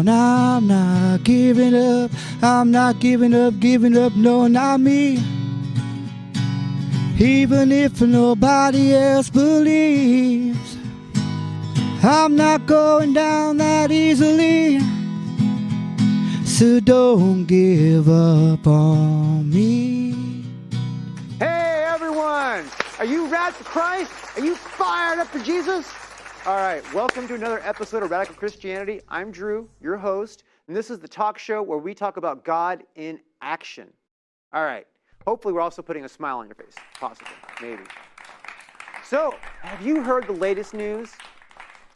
And I'm not giving up, I'm not giving up, no, not me. Even if nobody else believes, I'm not going down that easily. So don't give up on me. Hey everyone! Are you rad for Christ? Are you fired up for Jesus? All right, welcome to another episode of Radical Christianity. I'm Drew, your host, and this is the talk show where we talk about God in action. All right, hopefully we're also putting a smile on your face. Possibly, maybe. So, have you heard the latest news?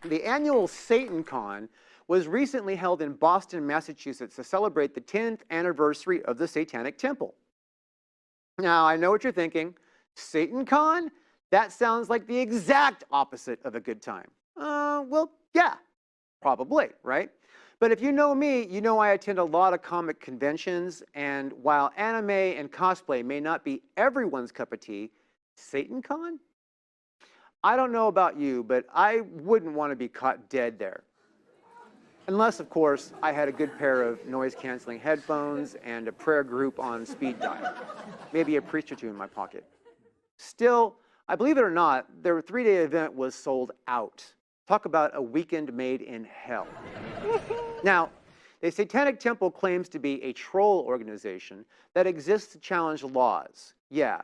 The annual Satan Con was recently held in Boston, Massachusetts to celebrate the 10th anniversary of the Satanic Temple. Now, I know what you're thinking. Satan Con? That sounds like the exact opposite of a good time. Well, yeah, probably, right? But if you know me, you know I attend a lot of comic conventions, and while anime and cosplay may not be everyone's cup of tea, Satan Con? I don't know about you, but I wouldn't want to be caught dead there. Unless, of course, I had a good pair of noise-canceling headphones and a prayer group on speed dial. Maybe a priest or two in my pocket. Still, I believe it or not, their 3-day event was sold out. Talk about a weekend made in hell. Now, the Satanic Temple claims to be a troll organization that exists to challenge laws. Yeah,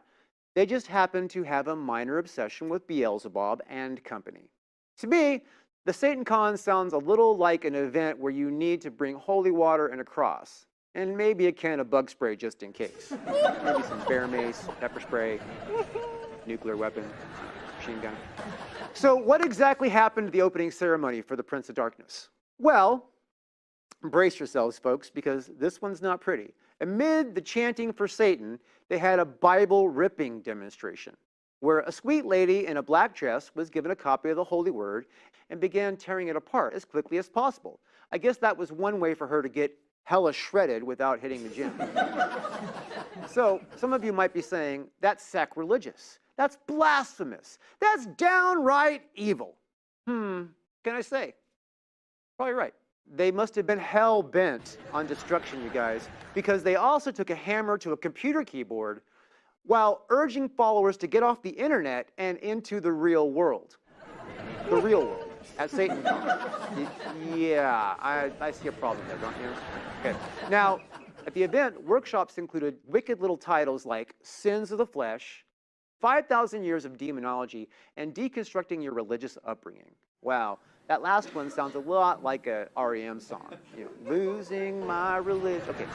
they just happen to have a minor obsession with Beelzebub and company. To me, the Satan Con sounds a little like an event where you need to bring holy water and a cross, and maybe a can of bug spray just in case. Maybe some bear mace, pepper spray, nuclear weapon, machine gun. So what exactly happened at the opening ceremony for the Prince of Darkness? Well, brace yourselves, folks, because this one's not pretty. Amid the chanting for Satan, they had a Bible ripping demonstration where a sweet lady in a black dress was given a copy of the Holy Word and began tearing it apart as quickly as possible. I guess that was one way for her to get hella shredded without hitting the gym. So some of you might be saying, that's sacrilegious. That's blasphemous. That's downright evil. Can I say? Probably right. They must have been hell-bent on destruction, you guys, because they also took a hammer to a computer keyboard while urging followers to get off the internet and into the real world. The real world, at SatanCon. Yeah, I see a problem there, don't you? Okay. Now, at the event, workshops included wicked little titles like Sins of the Flesh, 5,000 Years of Demonology, and Deconstructing Your Religious Upbringing. Wow, that last one sounds a lot like a REM song. You know, losing my religion. Okay,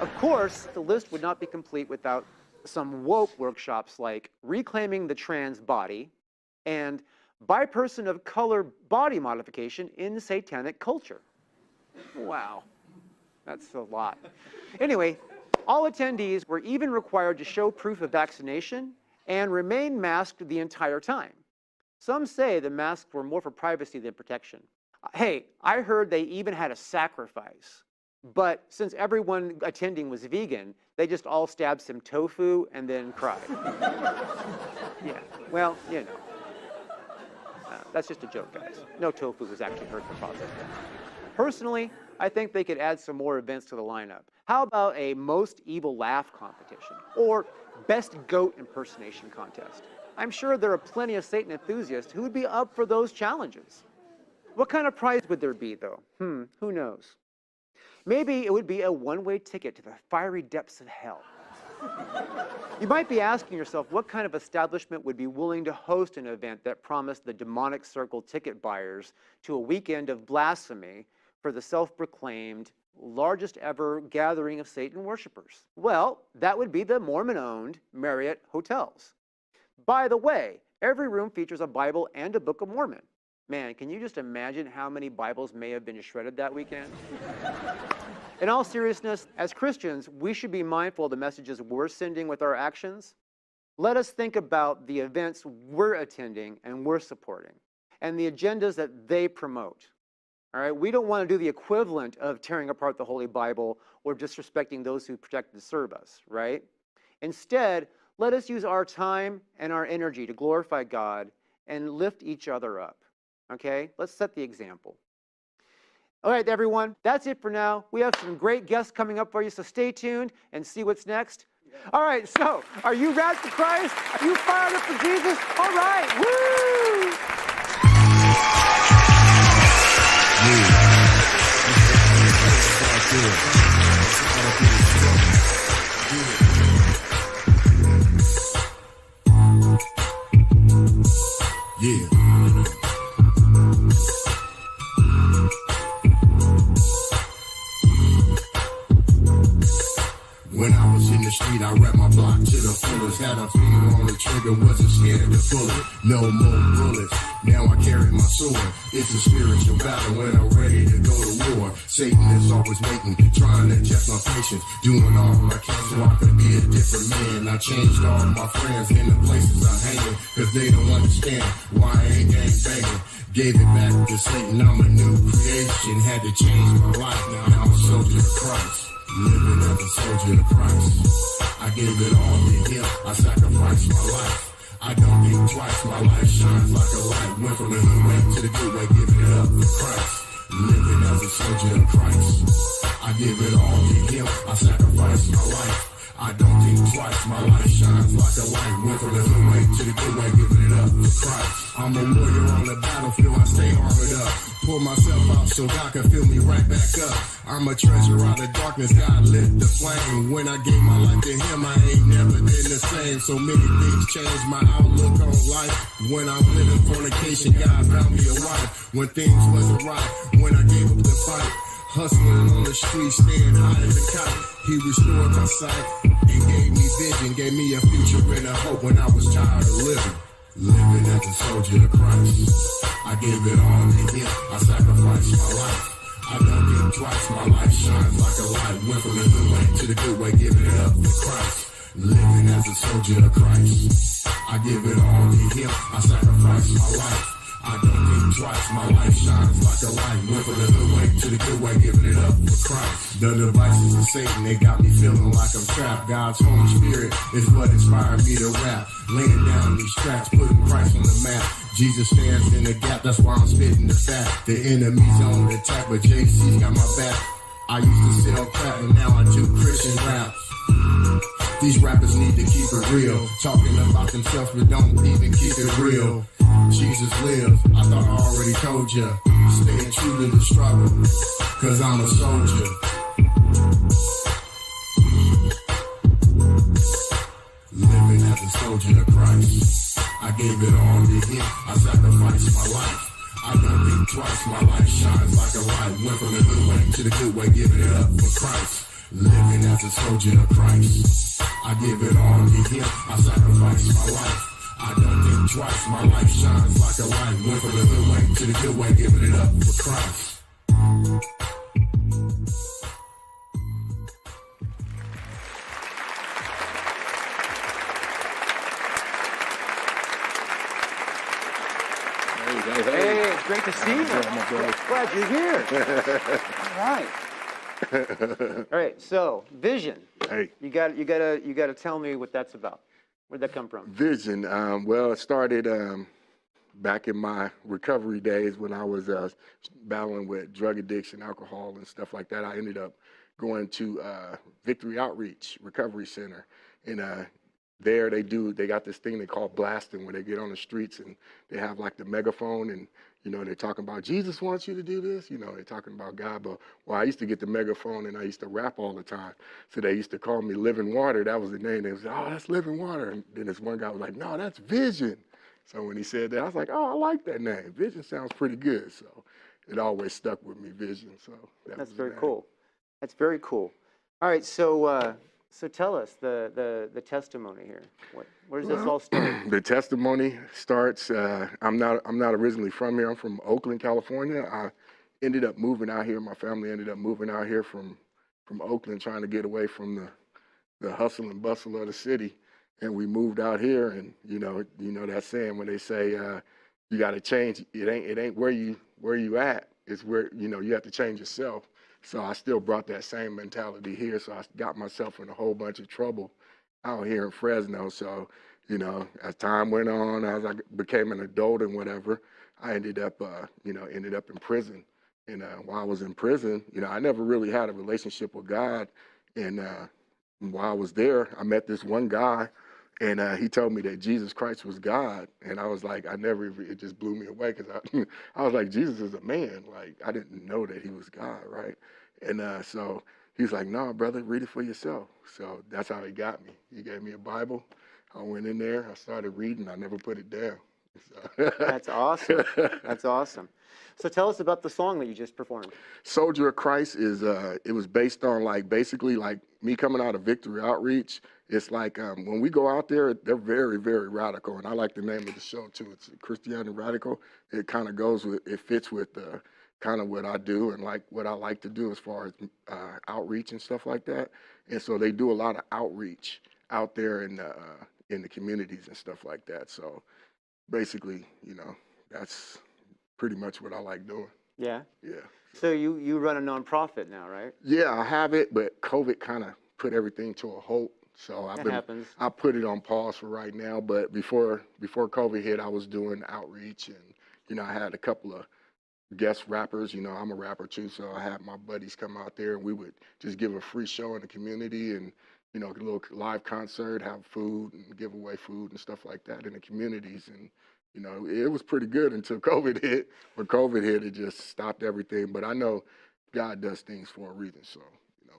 of course, the list would not be complete without some woke workshops like Reclaiming the Trans Body and By Person of Color Body Modification in Satanic Culture. Wow, that's a lot. Anyway, all attendees were even required to show proof of vaccination and remain masked the entire time. Some say the masks were more for privacy than protection. Hey, I heard they even had a sacrifice. But since everyone attending was vegan, they just all stabbed some tofu and then cried. Yeah, well, you know. That's just a joke, guys. No tofu was actually hurt in the process. Personally, I think they could add some more events to the lineup. How about a most evil laugh competition or best goat impersonation contest? I'm sure there are plenty of Satan enthusiasts who would be up for those challenges. What kind of prize would there be, though? Who knows? Maybe it would be a one-way ticket to the fiery depths of hell. You might be asking yourself what kind of establishment would be willing to host an event that promised the demonic circle ticket buyers to a weekend of blasphemy for the self-proclaimed largest ever gathering of Satan worshipers. Well, that would be the Mormon-owned Marriott Hotels. By the way, every room features a Bible and a Book of Mormon. Man, can you just imagine how many Bibles may have been shredded that weekend? In all seriousness, as Christians, we should be mindful of the messages we're sending with our actions. Let us think about the events we're attending and we're supporting, and the agendas that they promote. All right, we don't want to do the equivalent of tearing apart the Holy Bible or disrespecting those who protect and serve us, right? Instead, let us use our time and our energy to glorify God and lift each other up, okay? Let's set the example. All right, everyone, that's it for now. We have some great guests coming up for you, so stay tuned and see what's next. All right, so are you ready for Christ? Are you fired up for Jesus? All right, woo! Yeah. When I was in the street, I rapped my block to the fullest. Had a finger on the trigger, wasn't scared to pull it. No more bullets, now I carry my sword. It's a spiritual battle when I'm ready to go to war. Satan is always waiting, trying to test my patience. Doing all I can so I could be a different man. I changed all my friends in the places I hang, cause they don't understand why I ain't gang banging. Gave it back to Satan, I'm a new creation. Had to change my life, now I'm a soldier of Christ. Living as a soldier of Christ. I gave it all to him, I sacrificed my life. I don't think twice, my life shines like a light. Went from the hood way to the good way, giving it up for Christ. Living as a soldier of Christ. I give it all to him, I sacrificed my life. I don't think twice, my life shines like a light. Went from the hood way to the good way, giving it up for Christ. I'm a warrior on the battlefield, I stay armored up. Pull myself out so God can fill me right back up. I'm a treasure out of darkness, God lit the flame. When I gave my life to him, I ain't never been the same. So many things changed my outlook on life. When I was in fornication, God found me a wife. When things wasn't right, when I gave up the fight. Hustling on the street, staying high as a kite. He restored my sight and gave me vision, gave me a future and a hope when I was tired of living. Living as a soldier of Christ. I gave it all to him, I sacrificed my life. I don't think twice, my life shines like a light. Went from the good way to the good way, giving it up for Christ. Living as a soldier of Christ. I give it all to him, I sacrificed my life. I don't think twice, my life shines like a light. Went from the good way to the good way, giving it up for Christ. The devices of Satan, they got me feeling like I'm trapped. God's Holy Spirit is what inspired me to rap. Laying down these tracks, putting Christ on the map. Jesus stands in the gap, that's why I'm spitting the fact. The enemy's on the attack, but JC's got my back. I used to sell crap, and now I do Christian raps. These rappers need to keep it real. Talking about themselves, but don't even keep it real. Jesus lives, I thought I already told ya. Staying true to the struggle, cause I'm a soldier. Living as a soldier of Christ. I gave it all to him, I sacrificed my life. I don't think twice, my life shines like a light. Went from the good way to the good way, giving it up for Christ. Living as a soldier of Christ. I give it all to him, I sacrificed my life. I don't think twice, my life shines like a light. Went from the good way to the good way, giving it up for Christ. Hey, it's great to see you. Glad you're here. All right. All right. So, Vision. Hey, You got to tell me what that's about. Where'd that come from? Vision. Well, it started back in my recovery days when I was battling with drug addiction, alcohol, and stuff like that. I ended up going to Victory Outreach Recovery Center, and there they got this thing they call blasting, where they get on the streets and they have like the megaphone, and they're talking about Jesus wants you to do this. They're talking about God. But I used to get the megaphone and I used to rap all the time. So they used to call me Living Water. That was the name. They was like, oh, that's Living Water. And then this one guy was like, no, that's Vision. So when he said that, I was like, oh, I like that name. Vision sounds pretty good. So it always stuck with me, Vision. So That's very cool. That's very cool. All right, so tell us the testimony here. Where does this all start? The testimony starts. I'm not originally from here. I'm from Oakland, California. I ended up moving out here. My family ended up moving out here from Oakland, trying to get away from the hustle and bustle of the city. And we moved out here, and you know that saying when they say you got to change. It ain't where you at. It's where you have to change yourself. So I still brought that same mentality here. So I got myself in a whole bunch of trouble out here in Fresno. So as time went on, as I became an adult and whatever, I ended up in prison And while I was in prison, I never really had a relationship with God. And while I was there, I met this one guy, and he told me that Jesus Christ was God. And I was like, it just blew me away because I was like, Jesus is a man. Like, I didn't know that he was God, right? And so he's like, no, brother, read it for yourself. So that's how he got me. He gave me a Bible. I went in there, I started reading, I never put it down. So. That's awesome. That's awesome. So tell us about the song that you just performed. Soldier of Christ is it was based on basically me coming out of Victory Outreach. It's like when we go out there, they're very, very radical, and I like the name of the show too. It's Christianity Radical. It kind of it fits with kind of what I do and like what I like to do as far as outreach and stuff like that. And so they do a lot of outreach out there in the communities and stuff like that. So basically, that's pretty much what I like doing. Yeah. Yeah. So you run a nonprofit now, right? Yeah, I have it, but COVID kind of put everything to a halt. So happens. I put it on pause for right now. But before COVID hit, I was doing outreach, and I had a couple of guest rappers. I'm a rapper too, so I had my buddies come out there, and we would just give a free show in the community, and a little live concert, have food, and give away food and stuff like that in the communities. And it was pretty good until COVID hit. When COVID hit, it just stopped everything. But I know God does things for a reason, so.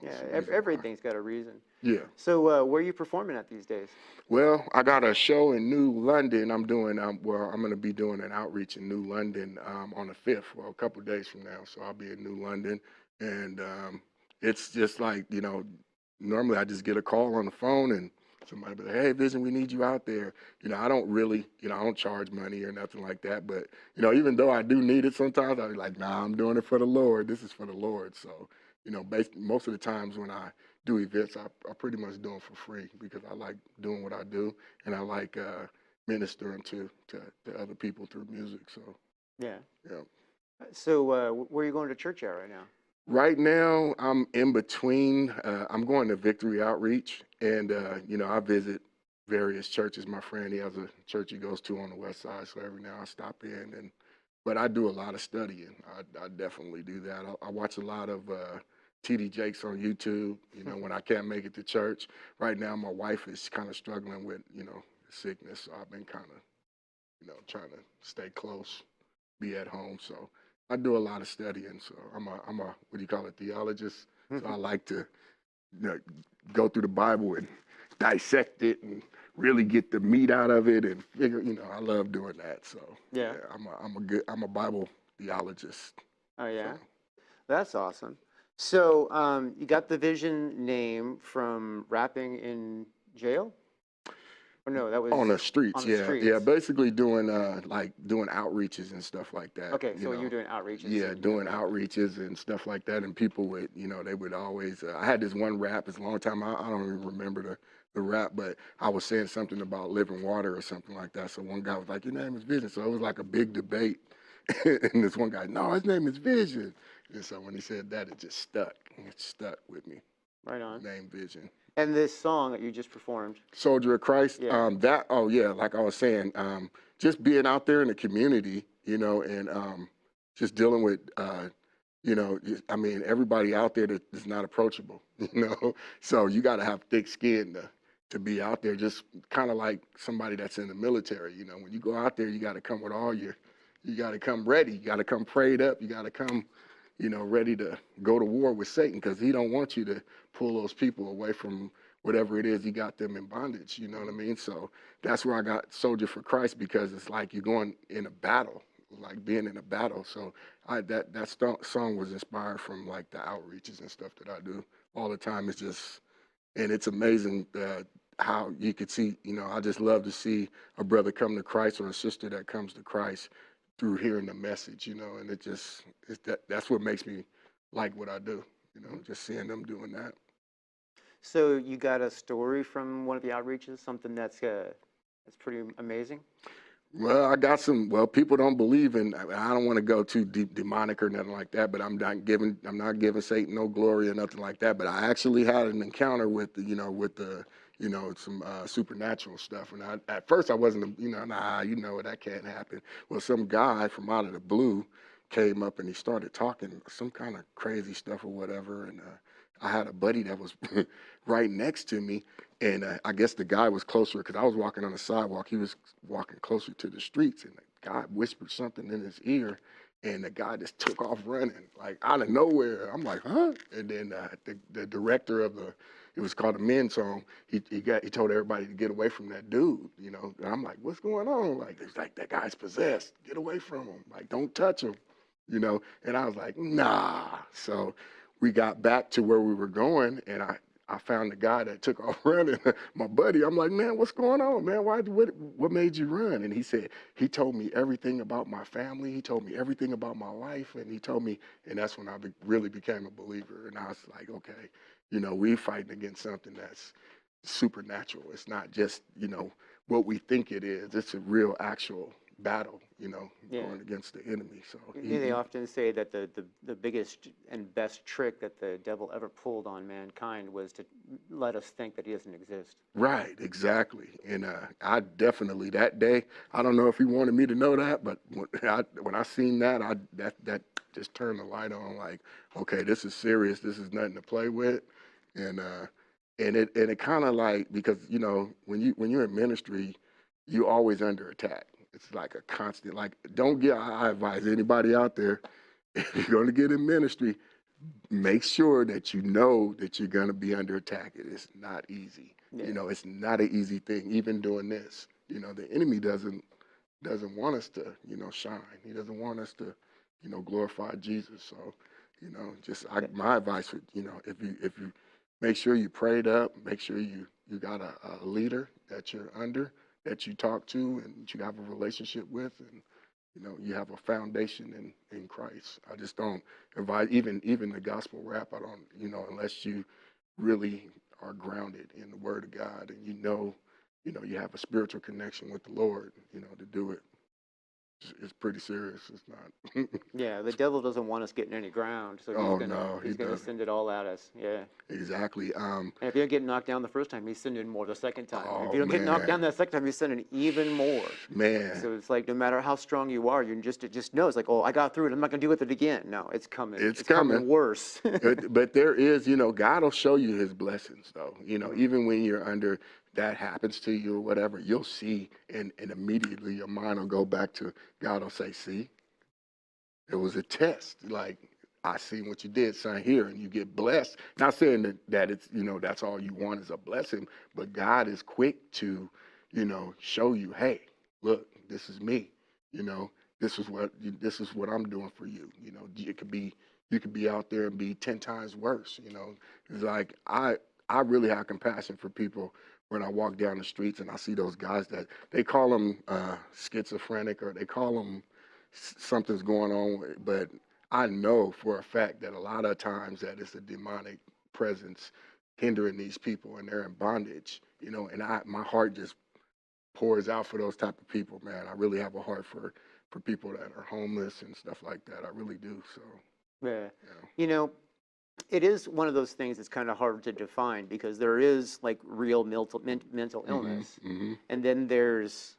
Yeah, everything's got a reason. Yeah. So where are you performing at these days? Well, I got a show in New London. I'm going to be doing an outreach in New London on the 5th, well, a couple of days from now. So I'll be in New London. And it's just like, normally I just get a call on the phone and somebody be like, hey, Vision, we need you out there. I don't really, I don't charge money or nothing like that. But, even though I do need it sometimes, I'll be like, nah, I'm doing it for the Lord. This is for the Lord. So, most of the times when I do events, I pretty much do them for free because I like doing what I do, and I like ministering to other people through music. So yeah. Yeah. So where are you going to church at right now? Right now, I'm in between. I'm going to Victory Outreach, and I visit various churches. My friend, he has a church he goes to on the west side, so every now I stop in. But I do a lot of studying. I definitely do that. I watch a lot of T.D. Jakes on YouTube, when I can't make it to church. Right now, my wife is kind of struggling with, sickness. So I've been kind of, trying to stay close, be at home. So I do a lot of studying. So I'm a what do you call it, theologist. So I like to go through the Bible and dissect it and really get the meat out of it and figure, I love doing that. So yeah I'm a Bible theologist. Oh yeah. So. That's awesome. So you got the Vision name from rapping in jail? Or no, that was on the streets. On the streets. Yeah, basically doing doing outreaches and stuff like that. Okay, so you're doing outreaches. Yeah, doing outreaches and stuff like that, and people would, they would always. I had this one rap. It's a long time. I don't even remember the rap, but I was saying something about living water or something like that. So one guy was like, "Your name is Vision." So it was like a big debate, and this one guy, "No, his name is Vision." And so when he said that, it just stuck. It stuck with me. Right on. Name Vision. And this song that you just performed. Soldier of Christ. Yeah. Like I was saying, just being out there in the community, and just dealing with, everybody out there that is not approachable, So you got to have thick skin to be out there, just kind of like somebody that's in the military. When you go out there, you got to come with you got to come ready. You got to come prayed up. You got to come, ready to go to war with Satan, because he don't want you to pull those people away from whatever it is he got them in bondage. You know what I mean? So that's where I got Soldier for Christ, because it's like you're going in a battle, like being in a battle. So that song was inspired from like the outreaches and stuff that I do all the time. It's just, and it's amazing how you could see, I just love to see a brother come to Christ or a sister that comes to Christ through hearing the message, and that's what makes me like what I do, just seeing them doing that. So you got a story from one of the outreaches, something that's pretty amazing? Well, I got some. Well, people don't believe in. I don't want to go too deep, demonic or nothing like that. But I'm not giving Satan no glory or nothing like that. But I actually had an encounter with some supernatural stuff. And at first I wasn't, nah, that can't happen. Well, some guy from out of the blue came up and he started talking some kind of crazy stuff or whatever. And I had a buddy that was right next to me. And I guess the guy was closer because I was walking on the sidewalk. He was walking closer to the streets. And the guy whispered something in his ear. And the guy just took off running, like out of nowhere. I'm like, huh? And then the director of it was called a men's home. He told everybody to get away from that dude, you know. And I'm like, what's going on? Like, it's like, that guy's possessed. Get away from him. Like, don't touch him, you know. And I was like, nah. So we got back to where we were going, and I found the guy that took off running, my buddy. I'm like, man, what's going on, man? What made you run? And he said, he told me everything about my family. He told me everything about my life. And he told me, and that's when I really became a believer. And I was like, okay, you know, we fighting against something that's supernatural. It's not just, you know, what we think it is. It's a real actual battle, you know, going against the enemy. So they often say that the biggest and best trick that the devil ever pulled on mankind was to let us think that he doesn't exist. Right, exactly. And I definitely, that day, I don't know if he wanted me to know that, but when I seen that, that just turned the light on, like, okay, this is serious. This is nothing to play with. And it kind of like, because, you know, when you're in ministry, you're always under attack. It's like a constant, like, I advise anybody out there, if you're going to get in ministry, make sure that you know that you're going to be under attack. It is not easy. You know, it's not an easy thing, even doing this. You know, the enemy doesn't want us to, you know, shine. He doesn't want us to, you know, glorify Jesus. So, you know, my advice would, you know, if you make sure you prayed up, make sure you got a leader that you're under, that you talk to and that you have a relationship with, and, you know, you have a foundation in Christ. I just don't advise, even the gospel rap, I don't, you know, unless you really are grounded in the word of God and you know, you have a spiritual connection with the Lord, you know, to do it. It's pretty serious. It's not. Yeah, the devil doesn't want us getting any ground, so he's gonna send it all at us. Yeah. Exactly. And if you don't get knocked down the first time, he's sending more the second time. Oh, if you don't get knocked down that second time, he's sending even more. Man. So it's like, no matter how strong you are, it just knows, like, oh, I got through it. I'm not gonna deal with it again. No, it's coming. It's coming worse. But there is, you know, God will show you his blessings, though. You know, even when you're under, that happens to you or whatever, you'll see, and immediately your mind will go back to, God will say, see, it was a test. Like, I seen what you did, son, here, and you get blessed. Not saying that it's, you know, that's all you want is a blessing, but God is quick to, you know, show you, hey, look, this is me. You know, this is what I'm doing for you. You know, you could be out there and be 10 times worse. You know, it's like I really have compassion for people when I walk down the streets and I see those guys that they call them schizophrenic, or they call them something's going on, but I know for a fact that a lot of times that it's a demonic presence hindering these people and they're in bondage, you know, and my heart just pours out for those type of people, man. I really have a heart for people that are homeless and stuff like that. I really do. So, yeah. You know, it is one of those things that's kind of hard to define, because there is like real mental illness, and then there's,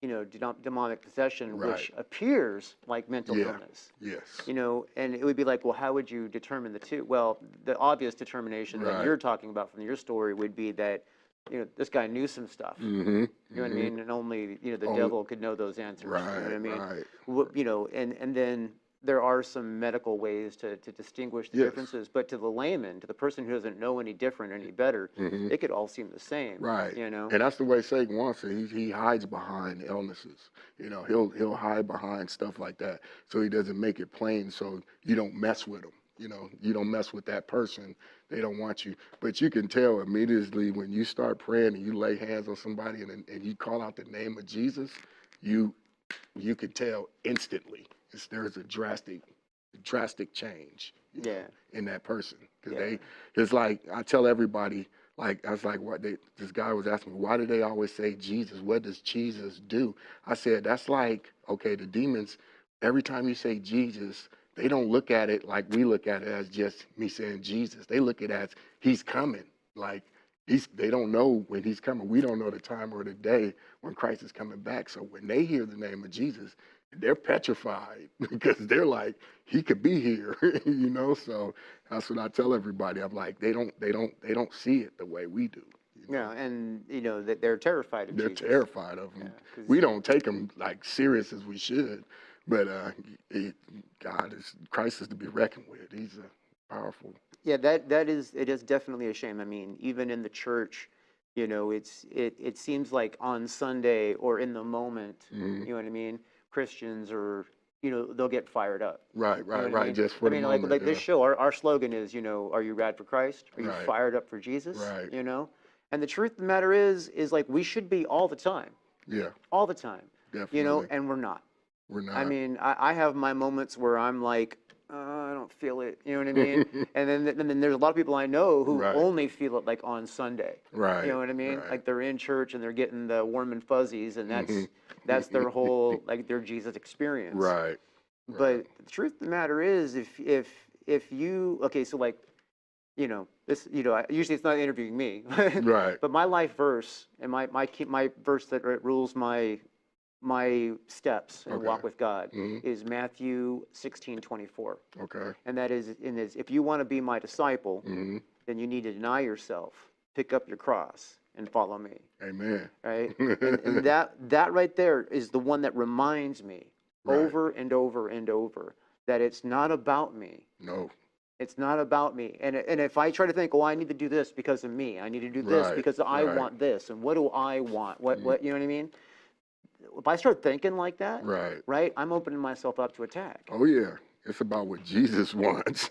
you know, demonic possession, which appears like mental illness. Yes. You know, and it would be like, well, how would you determine the two? Well, the obvious determination that you're talking about from your story would be that, you know, this guy knew some stuff. You know what I mean? And only, you know, the devil could know those answers. Right, you know what I mean? right. You know, and then there are some medical ways to distinguish the differences, but to the layman, to the person who doesn't know any different, any better, it could all seem the same. Right. You know? And that's the way Satan wants it. He hides behind illnesses. You know, he'll hide behind stuff like that, so he doesn't make it plain, so you don't mess with him. You know, you don't mess with that person. They don't want you. But you can tell immediately when you start praying and you lay hands on somebody and you call out the name of Jesus, you can tell instantly. There's a drastic change in that person. Because it's like, I tell everybody, like, I was like, this guy was asking me, why do they always say Jesus? What does Jesus do? I said, that's like, okay, the demons, every time you say Jesus, they don't look at it like we look at it as just me saying Jesus. They look at it as he's coming. Like, they don't know when he's coming. We don't know the time or the day when Christ is coming back. So when they hear the name of Jesus, they're petrified because they're like, he could be here, you know. So that's what I tell everybody. I'm like, they don't see it the way we do. You know? Yeah, and that they're terrified of They're Jesus. terrified of him. Yeah, 'cause- We don't take him like serious as we should, but Christ is to be reckoned with. He's a powerful. Yeah, it is definitely a shame. I mean, even in the church, it seems like on Sunday or in the moment, Mhm. you know what I mean? Christians are, they'll get fired up. Right, You know what I right. mean? Just for I the mean, moment. like this yeah. show, our slogan is, are you rad for Christ? Are you Right. fired up for Jesus? Right. And the truth of the matter is like we should be all the time, Yeah, all the time, definitely. and we're not. We're not. I mean, I have my moments where I'm like, I don't feel it. You know what I mean? and then there's a lot of people I know who Right. only feel it like on Sunday. Right. You know what I mean? Right. Like they're in church and they're getting the warm and fuzzies, and Mhm. that's their whole like their Jesus experience. Right. But the truth of the matter is, if you so like, this usually it's not interviewing me, Right. but my life verse and my verse that rules my steps and Okay. walk with God Mhm. is Matthew 16:24. Okay. And that is, if you want to be my disciple, hmm then you need to deny yourself, pick up your cross, and follow me. Amen. Right? and that right there is the one that reminds me Right. over and over and over that it's not about me. No. It's not about me. And if I try to think, oh, I need to do this because of me, I need to do this Right, because I right. want this, and what do I want? What you know what I mean? If I start thinking like that, Right. I'm opening myself up to attack. Oh yeah. It's about what Jesus wants.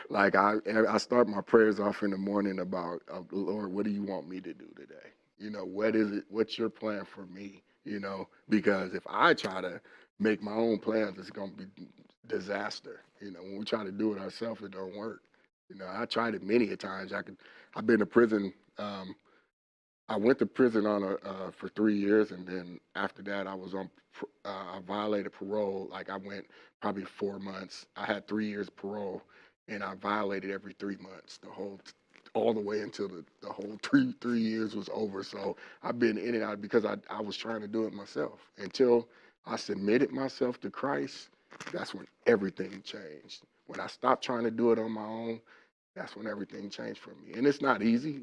Like I start my prayers off in the morning about, Lord, what do you want me to do today? What is it? What's your plan for me? Because if I try to make my own plans, it's gonna be disaster. When we try to do it ourselves, it don't work. I tried it many a times. I've been to prison. I went to prison for 3 years, and then after that, I violated parole. Like I went probably 4 months. I had 3 years parole, and I violated every 3 months, all the way until the whole three years was over. So I've been in and out because I was trying to do it myself until I submitted myself to Christ. That's when everything changed. When I stopped trying to do it on my own, that's when everything changed for me. And it's not easy,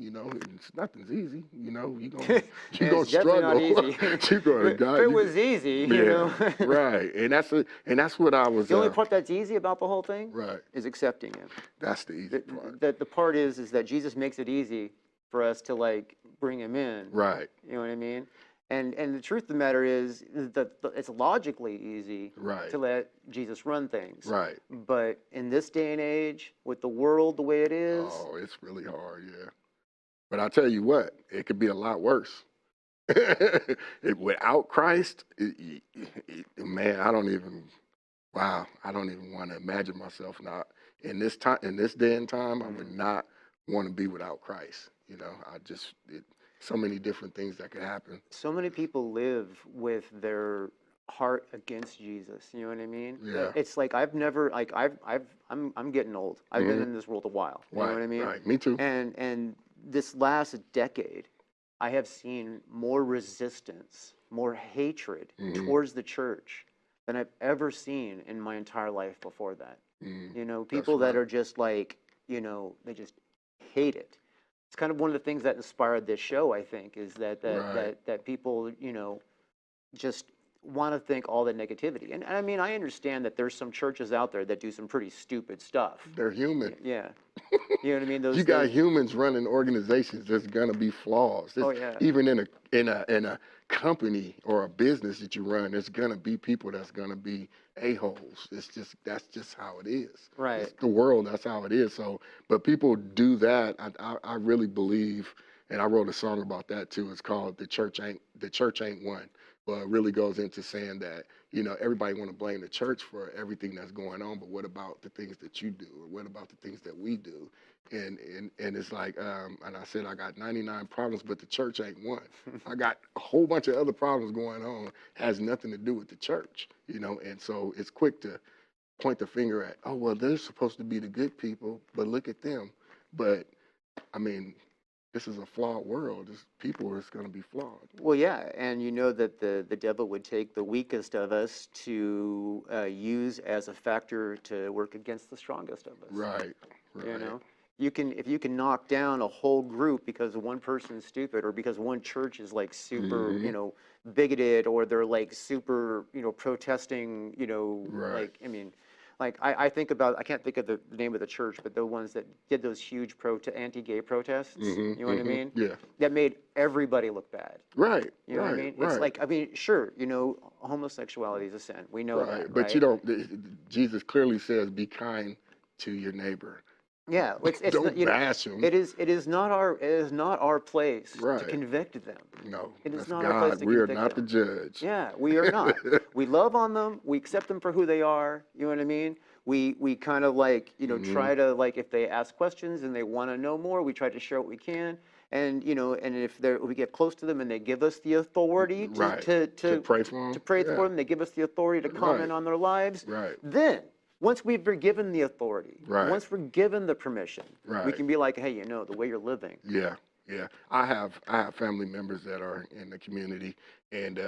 nothing's easy, you're gonna It's struggle. definitely not easy. You're gonna die. If it was easy, Right. And that's what I was The only part that's easy about the whole thing right. is accepting Him. That's the easy part. The part is that Jesus makes it easy for us to like bring Him in. Right. You know what I mean? And the truth of the matter is that it's logically easy Right. to let Jesus run things. Right. But in this day and age, with the world the way it is, Oh, it's really hard, yeah. But I tell you what, it could be a lot worse. Without Christ, man, I don't even want to imagine myself not in this day and time. I would not want to be without Christ. So many different things that could happen. so many people live with their heart against Jesus. You know what I mean? Yeah. It's like I'm getting old. I've been in this world a while. You know what I mean? Right. Me too. And this last decade, I have seen more resistance, more hatred towards the church than I've ever seen in my entire life before that. People that are just like, they just hate it. It's kind of one of the things that inspired this show, I think, is that people, just want to think all the negativity. And I mean, I understand that there's some churches out there that do some pretty stupid stuff. They're human. Yeah. You know what I mean? You got humans running organizations. There's gonna be flaws. Even in a company or a business that you run, there's gonna be people that's gonna be a-holes. That's just how it is. Right. It's the world. That's how it is. So, but people do that. I really believe, and I wrote a song about that too. It's called "The Church Ain't One." Well, it really goes into saying that, everybody want to blame the church for everything that's going on, but what about the things that you do, or what about the things that we do? And it's like, and I said I got 99 problems, but the church ain't one. I got a whole bunch of other problems going on, has nothing to do with the church, and so it's quick to point the finger at, oh, well, they're supposed to be the good people, but look at them. But I mean, this is a flawed world. People is going to be flawed. Well, yeah, and you know that the devil would take the weakest of us to use as a factor to work against the strongest of us. Right. You know, if you can knock down a whole group because one person's stupid, or because one church is like super, you know, bigoted, or they're like super, you know, protesting, you know, like, I mean, like I think about, I can't think of the name of the church, but the ones that did those huge anti-gay protests, you know what I mean? Yeah. That made everybody look bad. Right. You know what I mean? It's like, I mean, sure, you know, homosexuality is a sin. We know that, But right? you don't, Jesus clearly says, be kind to your neighbor. Yeah, it's Don't not, you know, bash them. it is not our place to Right. convict them. No, It is that's not our place God. to We are convict not the them. judge. Yeah, we are not. We love on them. We accept them for who they are. You know what I mean? We kind of like, you know, try to, like, if they ask questions and they want to know more, we try to share what we can. And, you know, and if we get close to them and they give us the authority to pray for them. to pray for them, they give us the authority to comment on their lives. Right. Then, once we've been given the authority, once we're given the permission, we can be like, hey, you know, the way you're living. Yeah. Yeah. I have family members that are in the community, and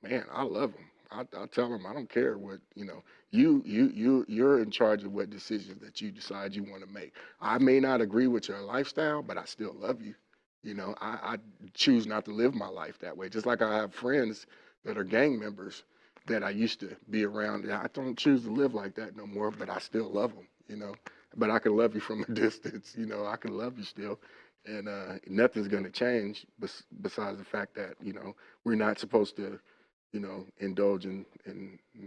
man, I love them. I tell them I don't care what, you know, you're in charge of what decisions that you decide you want to make. I may not agree with your lifestyle, but I still love you. You know, I choose not to live my life that way. Just like I have friends that are gang members that I used to be around. I don't choose to live like that no more, but I still love them, you know. But I can love you from a distance, you know. I can love you still. And nothing's going to change besides the fact that, you know, we're not supposed to, you know, indulge in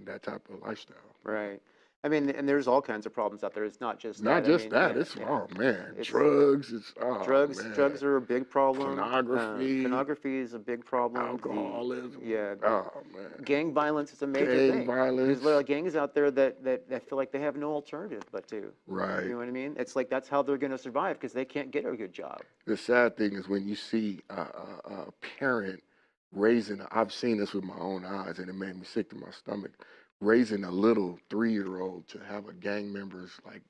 that type of lifestyle. Right. I mean, and there's all kinds of problems out there. It's not just Not that. just I mean, that. yeah, It's, yeah. oh, man, It's drugs. It's, oh, drugs. man. Drugs are a big problem. Pornography. Pornography is a big problem. Alcoholism. Yeah. Oh, man. Gang violence is a major Gang thing. violence. There's a lot of gangs out there that feel like they have no alternative but to. Right. You know what I mean? It's like that's how they're going to survive because they can't get a good job. The sad thing is when you see a parent raising, I've seen this with my own eyes and it made me sick to my stomach, raising a little 3-year-old to have a gang member's like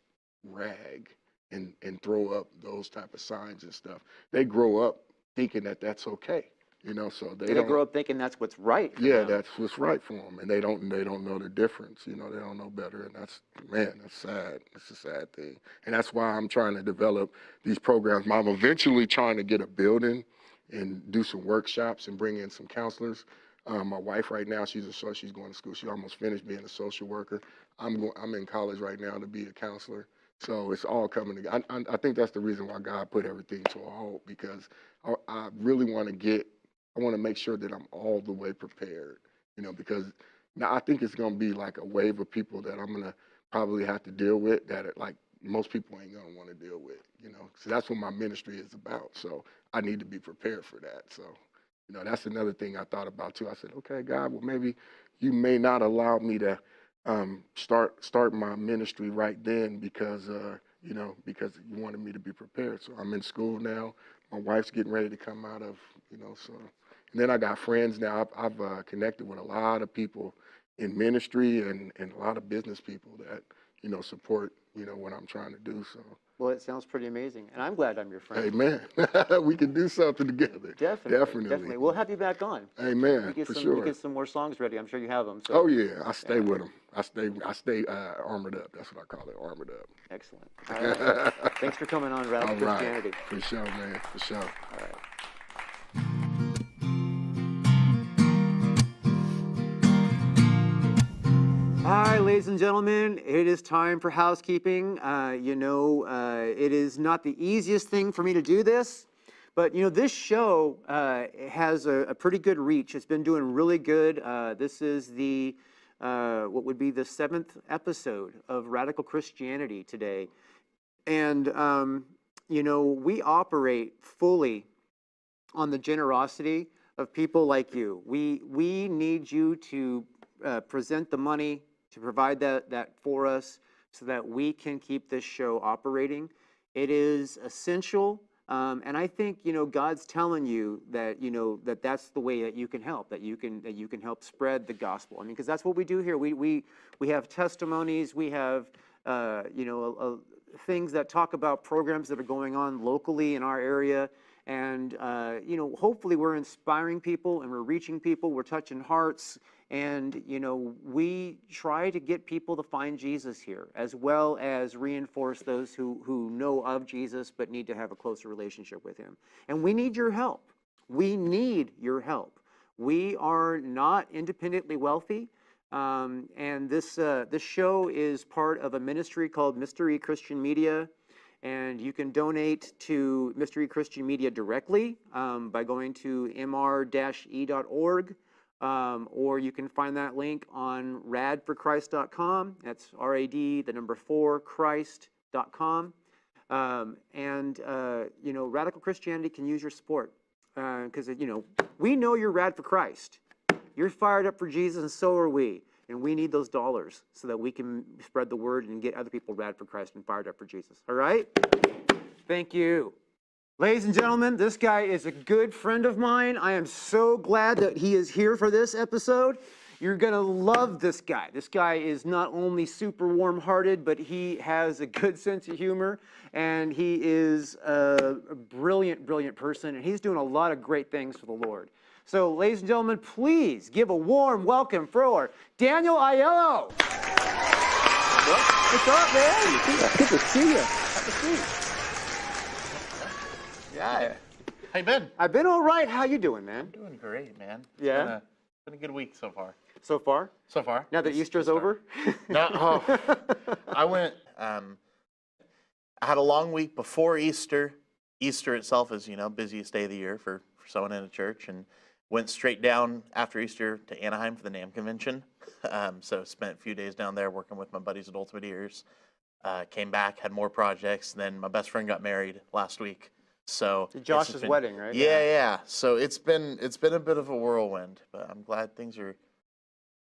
rag and throw up those type of signs and stuff. They grow up thinking that that's okay, you know, so they don't grow up thinking that's what's right for yeah, them. that's what's right for them, and they don't know the difference, you know, they don't know better, and that's, man, that's sad. It's a sad thing, and that's why I'm trying to develop these programs. I'm eventually trying to get a building and do some workshops and bring in some counselors. My wife right now, she's going to school. She almost finished being a social worker. I'm in college right now to be a counselor. So it's all coming together. I think that's the reason why God put everything to a halt, because I really want to make sure that I'm all the way prepared, you know, because now I think it's going to be like a wave of people that I'm going to probably have to deal with that like most people ain't going to want to deal with, you know. So that's what my ministry is about. So I need to be prepared for that. So, you know, that's another thing I thought about too. I said, okay, God, well, maybe you may not allow me to start my ministry right then because, you know, because you wanted me to be prepared. So I'm in school now. My wife's getting ready to come out of, you know, so. And then I got friends now. I've connected with a lot of people in ministry and a lot of business people that, you know, support, you know, what I'm trying to do. So. Well, it sounds pretty amazing, and I'm glad I'm your friend. Amen. We can do something together. Definitely. We'll have you back on. Amen. We Sure. We get some more songs ready. I'm sure you have them. So. Oh yeah, I stay with them. I stay armored up. That's what I call it, armored up. Excellent. All right. Thanks for coming on Radical Christianity. For sure, man. For sure. All right. Hi, ladies and gentlemen. It is time for housekeeping. It is not the easiest thing for me to do this, but this show has a pretty good reach. It's been doing really good. This is the what would be the 7th episode of Radical Christianity today, and we operate fully on the generosity of people like you. We need you to present the money to provide that for us so that we can keep this show operating. It is essential, and I think God's telling you that that's the way that you can help, that you can help spread the gospel. I mean, because that's what we do here. We have testimonies, we have things that talk about programs that are going on locally in our area. And, hopefully we're inspiring people and we're reaching people, we're touching hearts. And, we try to get people to find Jesus here, as well as reinforce those who know of Jesus but need to have a closer relationship with him. And we need your help. We need your help. We are not independently wealthy. And this show is part of a ministry called Mystery Christian Media. And you can donate to Mystery Christian Media directly by going to mr-e.org. Or you can find that link on radforchrist.com. That's RAD, the number 4, Christ.com. Radical Christianity can use your support because, we know you're rad for Christ. You're fired up for Jesus, and so are we. And we need those dollars so that we can spread the word and get other people rad for Christ and fired up for Jesus. All right? Thank you. Ladies and gentlemen, this guy is a good friend of mine. I am so glad that he is here for this episode. You're going to love this guy. This guy is not only super warm-hearted, but he has a good sense of humor, and he is a brilliant, brilliant person, and he's doing a lot of great things for the Lord. So, ladies and gentlemen, please give a warm welcome for Daniel Aiello. What's up, man? Good to see you. Have a seat. Yeah. How you been? I've been all right. How you doing, man? I'm doing great, man. Yeah? It's been a good week so far. So far? So far. Now that Easter's over? No. I went, I had a long week before Easter. Easter itself is, busiest day of the year for someone in a church, and went straight down after Easter to Anaheim for the NAMM convention. So spent a few days down there working with my buddies at Ultimate Ears. Came back, had more projects. Then my best friend got married last week. So Josh's wedding, right? Yeah. So it's been a bit of a whirlwind, but I'm glad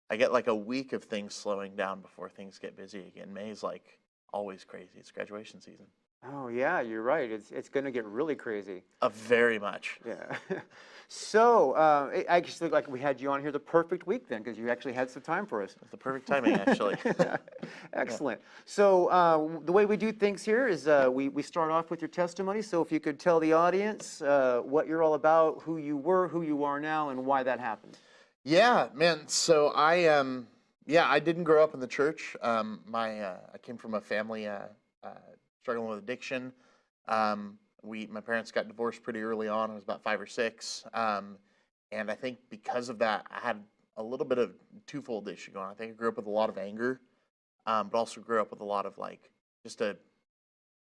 I get like a week of things slowing down before things get busy again. May's like always crazy. It's graduation season. Oh yeah, you're right. It's going to get really crazy. Very much. Yeah. So it actually looked like we had you on here the perfect week then, because you actually had some time for us. The perfect timing, actually. Excellent. So the way we do things here is we start off with your testimony. So if you could tell the audience what you're all about, who you were, who you are now, and why that happened. Yeah, man. So I didn't grow up in the church. I came from a family struggling with addiction. My parents got divorced pretty early on. I was about 5 or 6. And I think because of that, I had a little bit of twofold issue going on. I think I grew up with a lot of anger, but also grew up with a lot of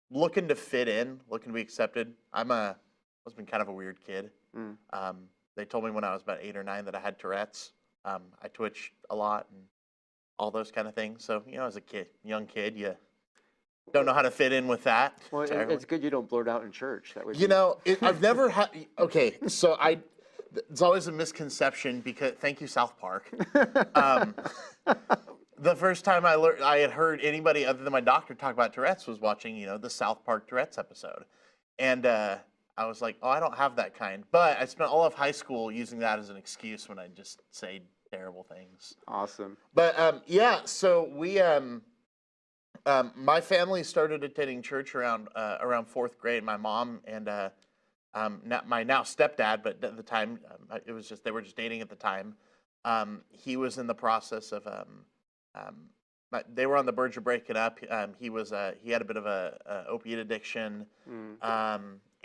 looking to fit in, looking to be accepted. I've been kind of a weird kid. They told me when I was about 8 or 9 that I had Tourette's. I twitched a lot and all those kind of things. So, as a young kid, you don't know how to fit in with that. Well, it's good you don't blurt out in church. That would I've never had. Okay, so it's always a misconception because thank you, South Park. The first time I had heard anybody other than my doctor talk about Tourette's was watching the South Park Tourette's episode, and I was like, oh, I don't have that kind. But I spent all of high school using that as an excuse when I just say terrible things. Awesome. But so we. My family started attending church around 4th grade. My mom and my now stepdad, but at the time it was just they were just dating at the time. He was in the process of they were on the verge of breaking up. He had a bit of a opiate addiction.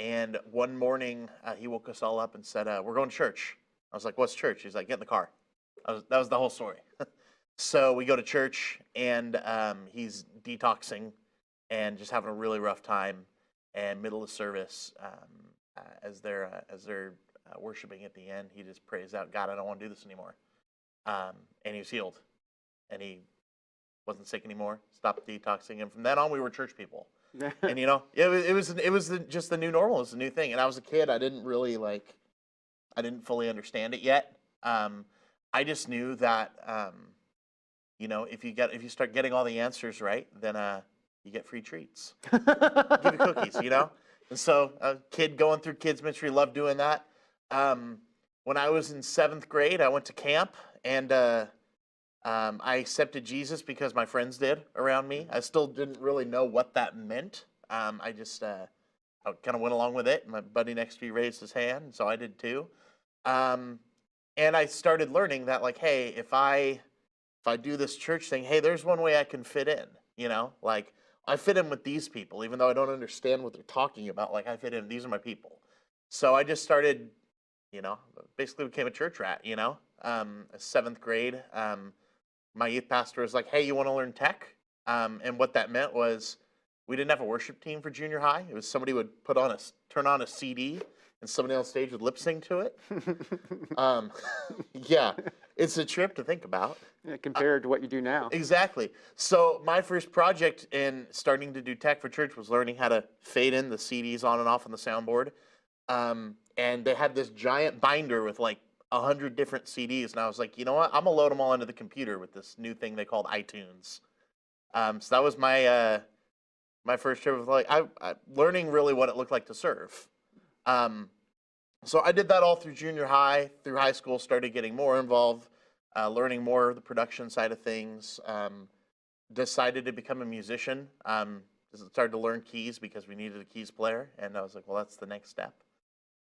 And one morning he woke us all up and said, "We're going to church." I was like, "What's church?" He's like, "Get in the car." That was the whole story. So we go to church, and he's detoxing and just having a really rough time. And middle of service, as they're worshiping at the end, he just prays out, "God, I don't want to do this anymore." And he was healed, and he wasn't sick anymore. Stopped detoxing, and from then on, we were church people. And it was just the new normal. It was the new thing. And I was a kid. I didn't really I didn't fully understand it yet. I just knew that. If you start getting all the answers right, then you get free treats. Give you cookies, And so a kid going through kids ministry, loved doing that. When I was in 7th grade, I went to camp, and I accepted Jesus because my friends did around me. I still didn't really know what that meant. I just I kind of went along with it. My buddy next to me raised his hand, so I did too. And I started learning that, like, hey, if I do this church thing, hey, there's one way I can fit in, you know? Like, I fit in with these people, even though I don't understand what they're talking about. Like, I fit in, these are my people. So I just started, you know, basically became a church rat, you know? 7th grade, my youth pastor was like, hey, you want to learn tech? And what that meant was we didn't have a worship team for junior high. It was somebody would turn on a CD, and somebody on stage would lip sync to it. Yeah, it's a trip to think about. Yeah, compared to what you do now. Exactly. So my first project in starting to do tech for church was learning how to fade in the CDs on and off on the soundboard. And they had this giant binder with like 100 different CDs, and I was like, you know what? I'm gonna load them all into the computer with this new thing they called iTunes. So that was my my first trip of like I learning really what it looked like to serve. So I did that all through junior high, through high school, started getting more involved, learning more of the production side of things. Decided to become a musician. Started to learn keys because we needed a keys player, and I was like, well, that's the next step.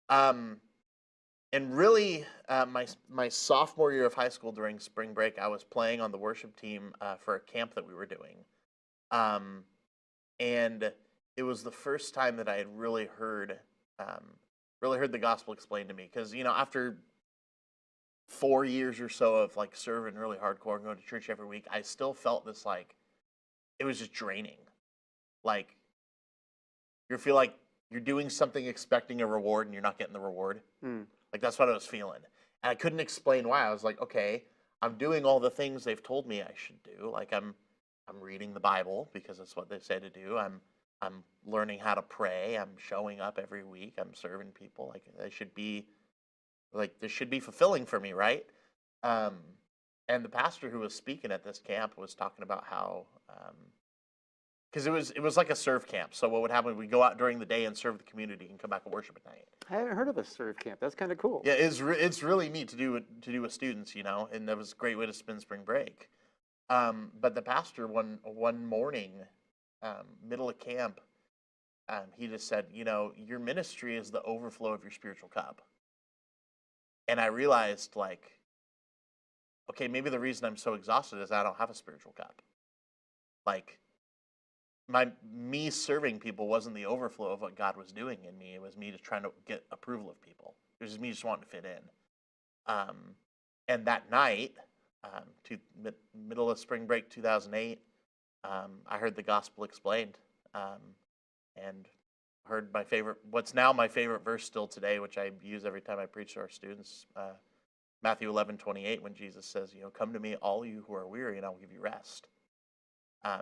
And really, my sophomore year of high school during spring break, I was playing on the worship team for a camp that we were doing. And it was the first time that I had really heard the gospel explained to me. Because, you know, after 4 years or so of like serving really hardcore and going to church every week, I still felt this like, it was just draining. Like, you feel like you're doing something expecting a reward and you're not getting the reward. Like, that's what I was feeling. And I couldn't explain why. I was like, okay, I'm doing all the things they've told me I should do. Like, I'm reading the Bible because that's what they say to do. I'm learning how to pray. I'm showing up every week. I'm serving people. Like, this should be fulfilling for me, right? And the pastor who was speaking at this camp was talking about how, because it was like a serve camp. So what would happen? We'd go out during the day and serve the community and come back and worship at night. I haven't heard of a serve camp. That's kind of cool. Yeah, it's really neat to do with students, you know, and that was a great way to spend spring break. But the pastor one morning, middle of camp, he just said, you know, your ministry is the overflow of your spiritual cup. And I realized, like, okay, maybe the reason I'm so exhausted is I don't have a spiritual cup. Like, me serving people wasn't the overflow of what God was doing in me. It was me just trying to get approval of people. It was just me just wanting to fit in. And that night, middle of spring break 2008, I heard the gospel explained, and heard what's now my favorite verse still today, which I use every time I preach to our students, Matthew 11:28, when Jesus says, you know, come to me, all you who are weary, and I will give you rest.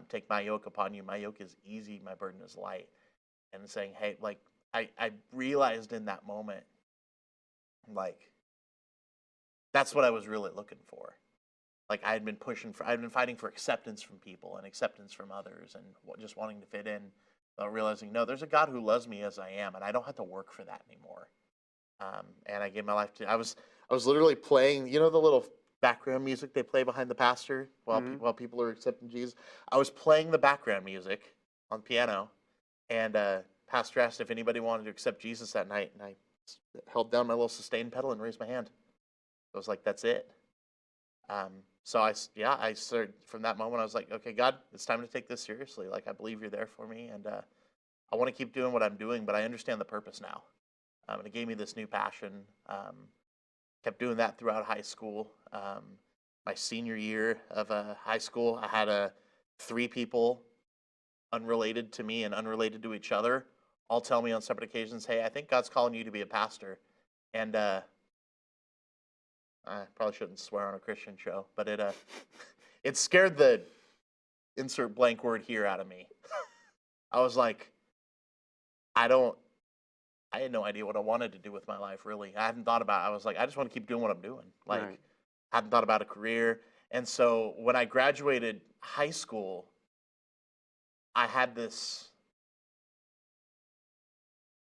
Take my yoke upon you. My yoke is easy, my burden is light. And saying, hey, like, I realized in that moment, like, that's what I was really looking for. Like, I'd been fighting for acceptance from people and acceptance from others and just wanting to fit in, realizing, no, there's a God who loves me as I am, and I don't have to work for that anymore. And I gave my life to, I was literally playing, you know, the little background music they play behind the pastor while people are accepting Jesus. I was playing the background music on piano, and pastor asked if anybody wanted to accept Jesus that night, and I held down my little sustain pedal and raised my hand. I was like, that's it. So I started from that moment. I was like, okay, God, it's time to take this seriously. Like, I believe you're there for me, and I want to keep doing what I'm doing, but I understand the purpose now. And it gave me this new passion. Kept doing that throughout high school. My senior year of high school, I had 3 people unrelated to me and unrelated to each other all tell me on separate occasions, hey, I think God's calling you to be a pastor. And I probably shouldn't swear on a Christian show, but it scared the insert blank word here out of me. I was like, I had no idea what I wanted to do with my life, really. I hadn't thought about it. I was like, I just want to keep doing what I'm doing. Like, Right. I hadn't thought about a career. And so when I graduated high school, I had this,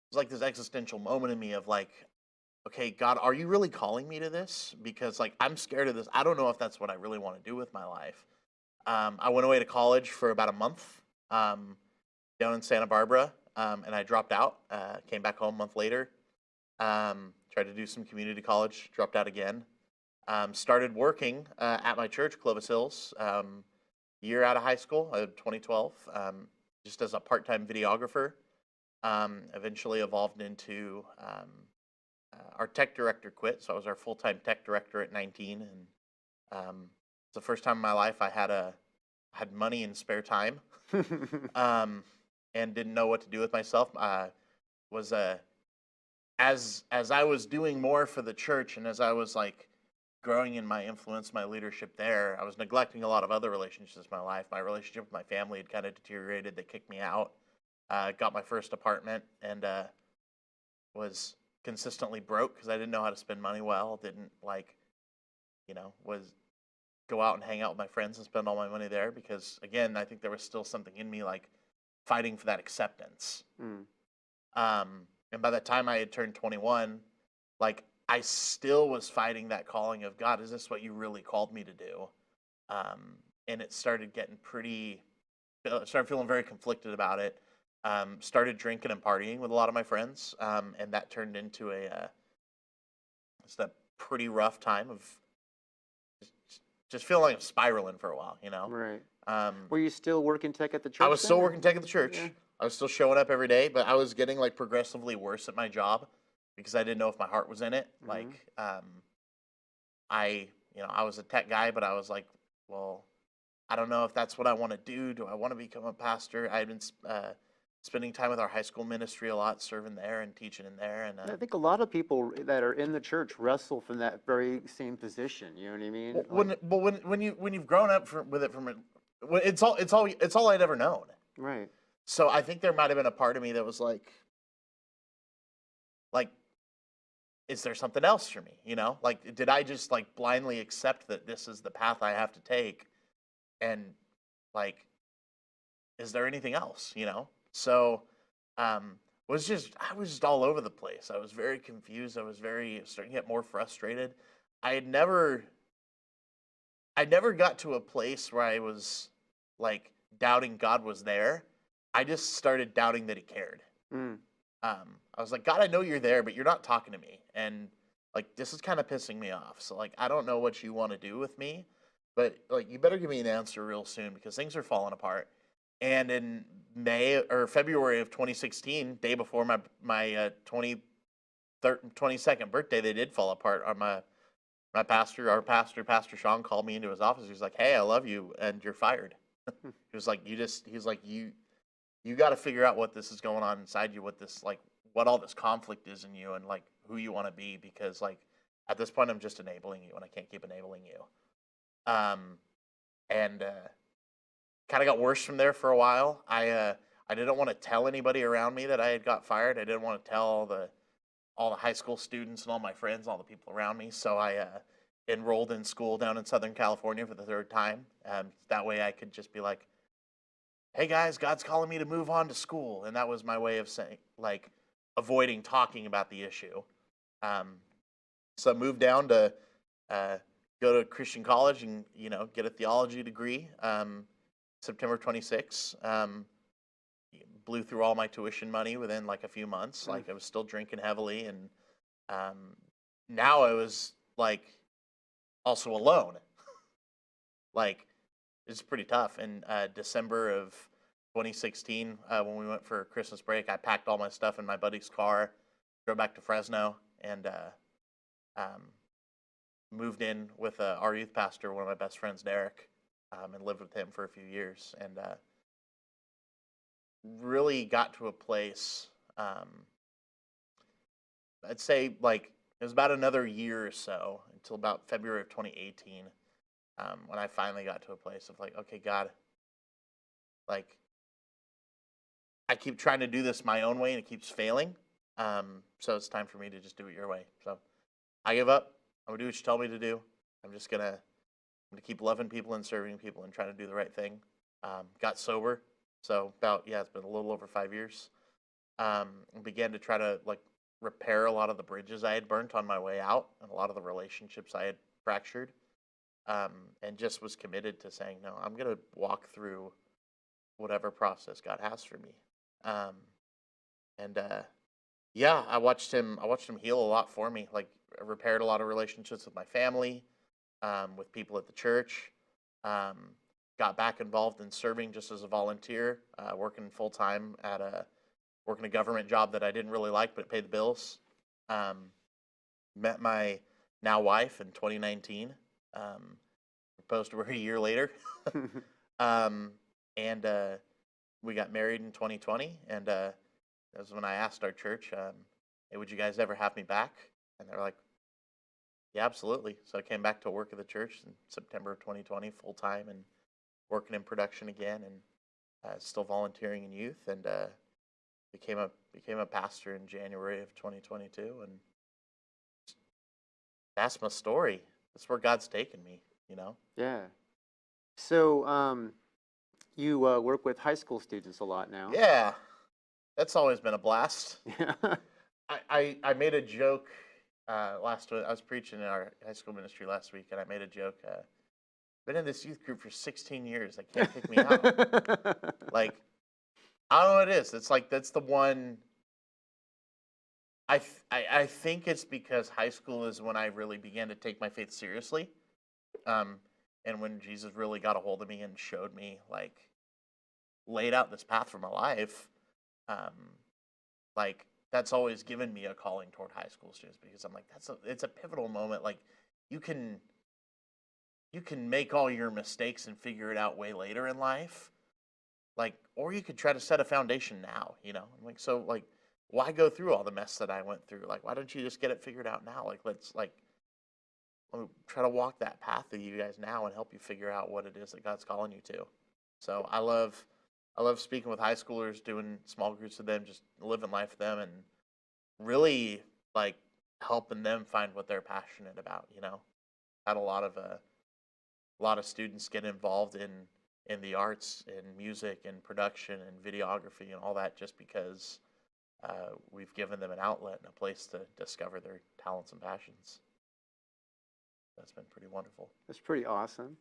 it was like this existential moment in me of like, okay, God, are you really calling me to this? Because, like, I'm scared of this. I don't know if that's what I really want to do with my life. I went away to college for about a month down in Santa Barbara. and I dropped out. Came back home a month later. Tried to do some community college, dropped out again. Started working at my church, Clovis Hills, year out of high school, 2012, just as a part-time videographer. Eventually evolved into our tech director quit, so I was our full-time tech director at 19, and it's the first time in my life I had money and spare time, and didn't know what to do with myself. Was as I was doing more for the church, and as I was like growing in my influence, my leadership there, I was neglecting a lot of other relationships in my life. My relationship with my family had kind of deteriorated. They kicked me out. Got my first apartment, and was consistently broke because I didn't know how to spend money well. Didn't was go out and hang out with my friends and spend all my money there because, again, I think there was still something in me like fighting for that acceptance. And by the time I had turned 21, like I still was fighting that calling of God. Is this what you really called me to do? And it started getting started feeling very conflicted about it. Started drinking and partying with a lot of my friends, and that turned into just a pretty rough time of just feeling like I'm spiraling for a while, Right. Were you still working tech at the church? I was still working tech at the church. Yeah. I was still showing up every day, but I was getting like progressively worse at my job because I didn't know if my heart was in it. Like, I was a tech guy, but I was like, well, I don't know if that's what I want to do. Do I want to become a pastor? I had been spending time with our high school ministry a lot, serving there and teaching in there. And I think a lot of people that are in the church wrestle from that very same position. You know what I mean? When you've grown up with it it's all I'd ever known. Right. So I think there might have been a part of me that was like, is there something else for me? Like, did I just like blindly accept that this is the path I have to take? And like, is there anything else? So, I was just all over the place. I was very confused. I was starting to get more frustrated. I never got to a place where I was like doubting God was there. I just started doubting that he cared. I was like, God, I know you're there, but you're not talking to me. And like, this is kind of pissing me off. So like, I don't know what you want to do with me, but like, you better give me an answer real soon because things are falling apart. And in February of 2016, day before my 22nd birthday, they did fall apart. Our pastor Sean called me into his office. He was like, "Hey, I love you, and you're fired." He was like, you got to figure out what this is going on inside you, what all this conflict is in you, and like who you want to be, because like at this point I'm just enabling you, and I can't keep enabling you. And kind of got worse from there for a while. I didn't want to tell anybody around me that I had got fired. I didn't want to tell all the high school students and all my friends, all the people around me. So I enrolled in school down in Southern California for the third time. That way I could just be like, hey guys, God's calling me to move on to school. And that was my way of saying, like, avoiding talking about the issue. So I moved down to go to Christian college and, get a theology degree. September 26. Blew through all my tuition money within like a few months. Like I was still drinking heavily, and now I was like also alone. Like it's pretty tough. In December of 2016, when we went for Christmas break, I packed all my stuff in my buddy's car, drove back to Fresno, and moved in with our youth pastor, one of my best friends, Derek, and lived with him for a few years, and really got to a place, I'd say like it was about another year or so until about February of 2018, when I finally got to a place of like, okay, God, like I keep trying to do this my own way and it keeps failing. So it's time for me to just do it your way. So I give up. I'm gonna do what you tell me to do. I'm gonna keep loving people and serving people and trying to do the right thing. Got sober. So it's been a little over 5 years. Began to try to like repair a lot of the bridges I had burnt on my way out and a lot of the relationships I had fractured. And just was committed to saying, no, I'm going to walk through whatever process God has for me. And yeah, I watched him heal a lot for me. Like, I repaired a lot of relationships with my family, with people at the church. Um, got back involved in serving just as a volunteer, working full time at working a government job that I didn't really like, but it paid the bills. Um, met my now wife in 2019. Proposed to her a year later. And we got married in 2020. And that was when I asked our church, hey, would you guys ever have me back? And they're like, yeah, absolutely. So I came back to work at the church in September of 2020, full time, and working in production again, and still volunteering in youth, and became a pastor in January of 2022. And that's my story. That's where God's taken me, you know? Yeah. So you work with high school students a lot now. Yeah, that's always been a blast. Yeah. I made a joke last week. I was preaching in our high school ministry last week, and I made a joke. Been in this youth group for 16 years. They can't kick me out. Like, I don't know what it is. It's like, that's the one. I think it's because high school is when I really began to take my faith seriously, and when Jesus really got a hold of me and showed me, like, laid out this path for my life. Like, that's always given me a calling toward high school students, because I'm like, it's a pivotal moment. Like, you can make all your mistakes and figure it out way later in life, like, or you could try to set a foundation now, you know? I'm like, so, like, why go through all the mess that I went through? Like, why don't you just get it figured out now? Like, let me try to walk that path with you guys now and help you figure out what it is that God's calling you to. So I love speaking with high schoolers, doing small groups with them, just living life with them, and really, like, helping them find what they're passionate about, you know? Had a lot of students get involved in the arts and music and production and videography and all that, just because we've given them an outlet and a place to discover their talents and passions. That's been pretty wonderful. That's pretty awesome.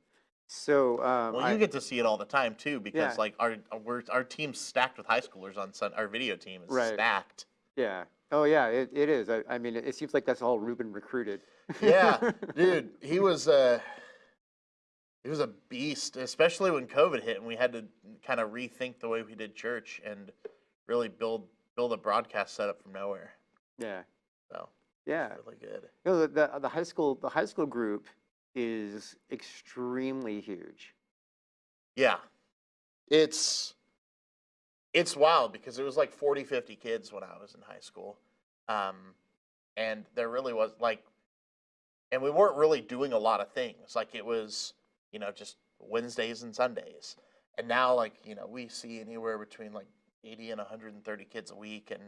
So Well, you get to see it all the time too, because Yeah. like our team's stacked with high schoolers on our video team is Right. stacked. yeah. Oh yeah, it is. I mean, it seems like that's all Ruben recruited. Yeah, dude, he was a beast, especially when COVID hit and we had to kind of rethink the way we did church and really build a broadcast setup from nowhere. Yeah. So Yeah. really good. You know, the high school group is extremely huge. Yeah, it's wild, because it was like 40, 50 kids when I was in high school, and there really was, like, and we weren't really doing a lot of things. Like, it was, you know, just Wednesdays and Sundays. And now, like, you know, we see anywhere between like 80 and 130 kids a week, and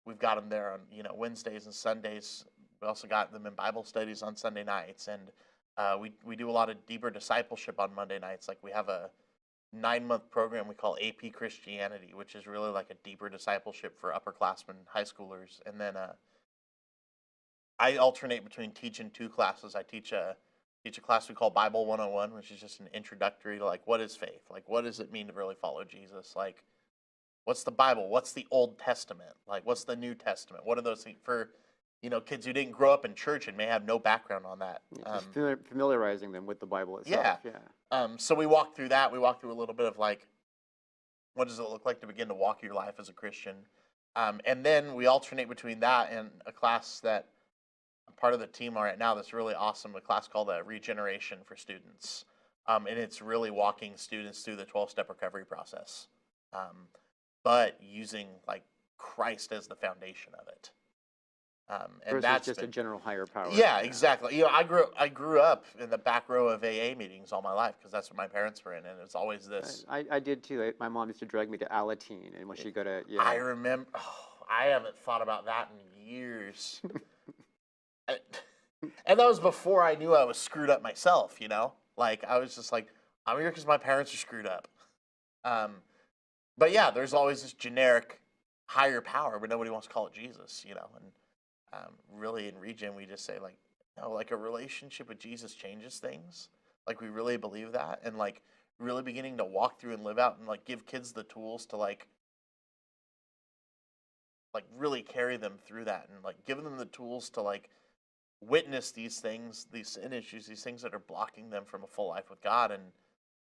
we've got them there on, you know, Wednesdays and Sundays. We also got them in Bible studies on Sunday nights, and we do a lot of deeper discipleship on Monday nights. Like, we have a 9-month program we call AP Christianity, which is really like a deeper discipleship for upperclassmen, high schoolers. And then I alternate between teaching 2 classes. I teach a class we call Bible 101, which is just an introductory to, like, what is faith? Like, what does it mean to really follow Jesus? Like, what's the Bible? What's the Old Testament? Like, what's the New Testament? What are those things for, you know, kids who didn't grow up in church and may have no background on that? Just familiarizing them with the Bible itself. Yeah. So we walk through that. We walk through a little bit of, like, what does it look like to begin to walk your life as a Christian? And then we alternate between that and a class that I'm part of the team right now that's really awesome, a class called Regeneration for Students. And it's really walking students through the 12-step recovery process, but using, like, Christ as the foundation of it. And Versus that's just a general higher power. Yeah, exactly. You know, I grew up in the back row of AA meetings all my life, because that's what my parents were in, and it's always this. I did too. My mom used to drag me to Alateen, and when she go to I remember. Oh, I haven't thought about that in years. And that was before I knew I was screwed up myself. You know, like, I was just like, I'm here because my parents are screwed up. But yeah, there's always this generic higher power, but nobody wants to call it Jesus. You know, and really in Regen, we just say, like, no, like, a relationship with Jesus changes things. Like, we really believe that, and, like, really beginning to walk through and live out and, like, give kids the tools to, like, like really carry them through that and like give them the tools to like witness these things, these sin issues, these things that are blocking them from a full life with God. And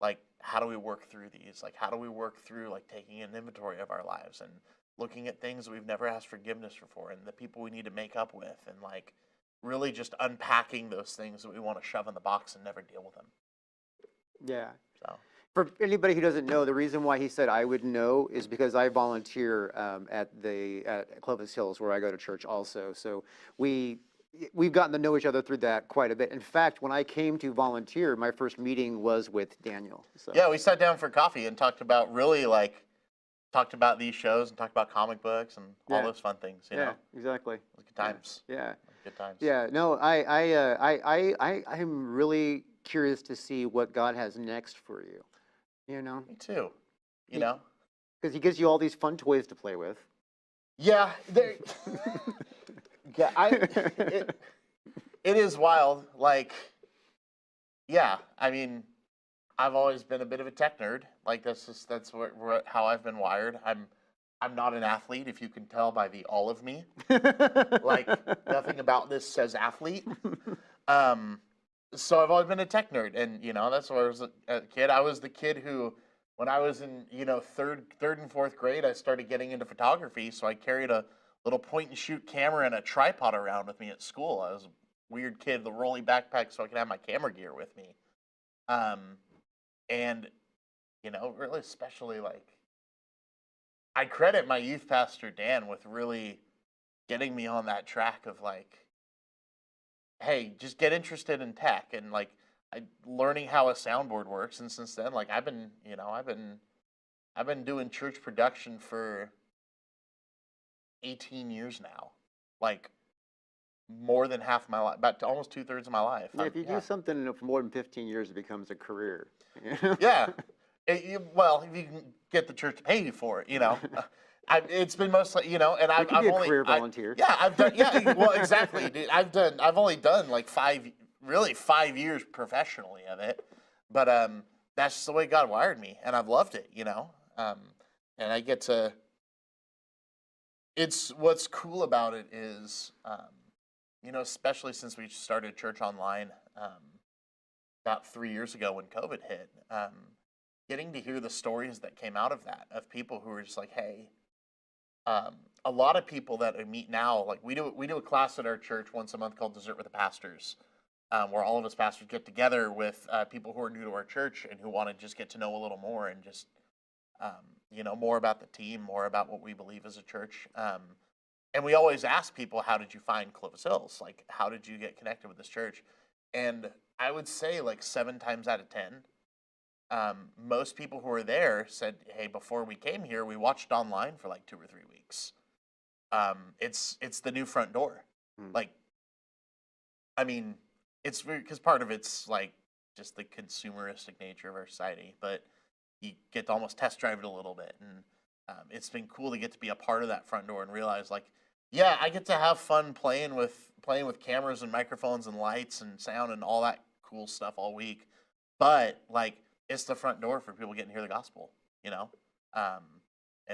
like, how do we work through these? Like, how do we work through like taking an inventory of our lives and looking at things that we've never asked forgiveness for and the people we need to make up with, and like really just unpacking those things that we want to shove in the box and never deal with them. Yeah. So For anybody who doesn't know, the reason why he said I would know is because I volunteer at Clovis Hills, where I go to church also. So we've gotten to know each other through that quite a bit. In fact, when I came to volunteer, my first meeting was with Daniel. So. yeah, we sat down for coffee and talked about these shows and talked about comic books and all those fun things. You know, exactly. it was good times. Yeah. Good times. Yeah. No, I'm really curious to see what God has next for you. You know, Me too. You know, because he gives you all these fun toys to play with. yeah. Yeah, it is wild. Like, yeah, I mean, I've always been a bit of a tech nerd. Like that's how I've been wired. I'm not an athlete, if you can tell by the all of me. Like nothing about this says athlete. So I've always been a tech nerd, and you know that's where I was a kid. I was the kid who, when I was in third and fourth grade, I started getting into photography. So I carried a little point and shoot camera and a tripod around with me at school. I was a weird kid, the rolly backpack, so I could have my camera gear with me. And really especially like, I credit my youth pastor Dan with really getting me on that track of like, hey, just get interested in tech and like learning how a soundboard works. And since then, like I've been doing church production for 18 years now, like more than half my life, about almost 2/3 of my life. Yeah, if you do something for more than 15 years, it becomes a career. Yeah. Well, if you can get the church to pay you for it, it's been mostly, and I've could be a only career volunteer. I've done. Yeah, well, exactly, dude. I've only done like 5 years professionally of it, but that's just the way God wired me, and I've loved it, and I get to. It's what's cool about it is, especially since we started church online about 3 years ago when COVID hit. Getting to hear the stories that came out of that, of people who were just like, hey, a lot of people that I meet now, like we do a class at our church once a month called Dessert with the Pastors, where all of us pastors get together with people who are new to our church and who want to just get to know a little more and just, more about the team, more about what we believe as a church. And we always ask people, how did you find Clovis Hills? Like, how did you get connected with this church? And I would say like 7 times out of 10, most people who were there said, hey, before we came here, we watched online for like 2 or 3 weeks. It's the new front door. Like, I mean, it's because part of it's like just the consumeristic nature of our society, but you get to almost test drive it a little bit. And it's been cool to get to be a part of that front door and realize like, yeah, I get to have fun playing with cameras and microphones and lights and sound and all that cool stuff all week. But like, it's the front door for people getting to hear the gospel, and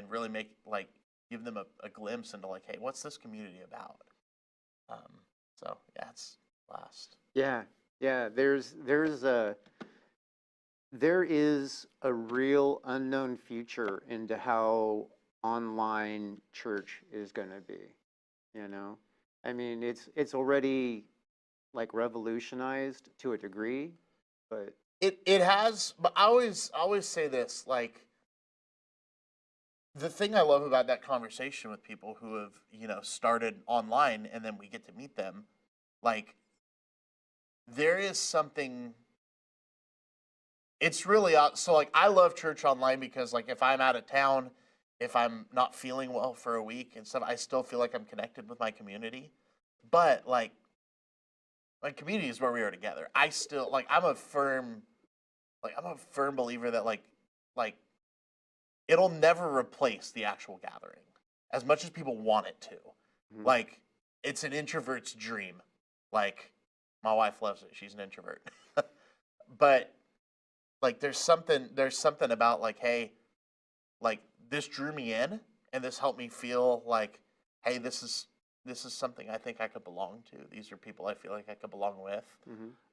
really give them a glimpse into like, hey, what's this community about? So yeah, it's last. Yeah. There is a real unknown future into how online church is going to be. I mean, it's already like revolutionized to a degree, but it has. But I always say this, like, the thing I love about that conversation with people who have started online and then we get to meet them, like, there is something. It's really so like I love church online because like if I'm out of town, if I'm not feeling well for a week and stuff, I still feel like I'm connected with my community. But like my community is where we are together. I still like I'm a firm believer that like it'll never replace the actual gathering as much as people want it to. Mm-hmm. Like it's an introvert's dream. Like my wife loves it. She's an introvert. But like there's something about like, hey, like this drew me in and this helped me feel like hey, this is something I think I could belong to. These are people I feel like I could belong with.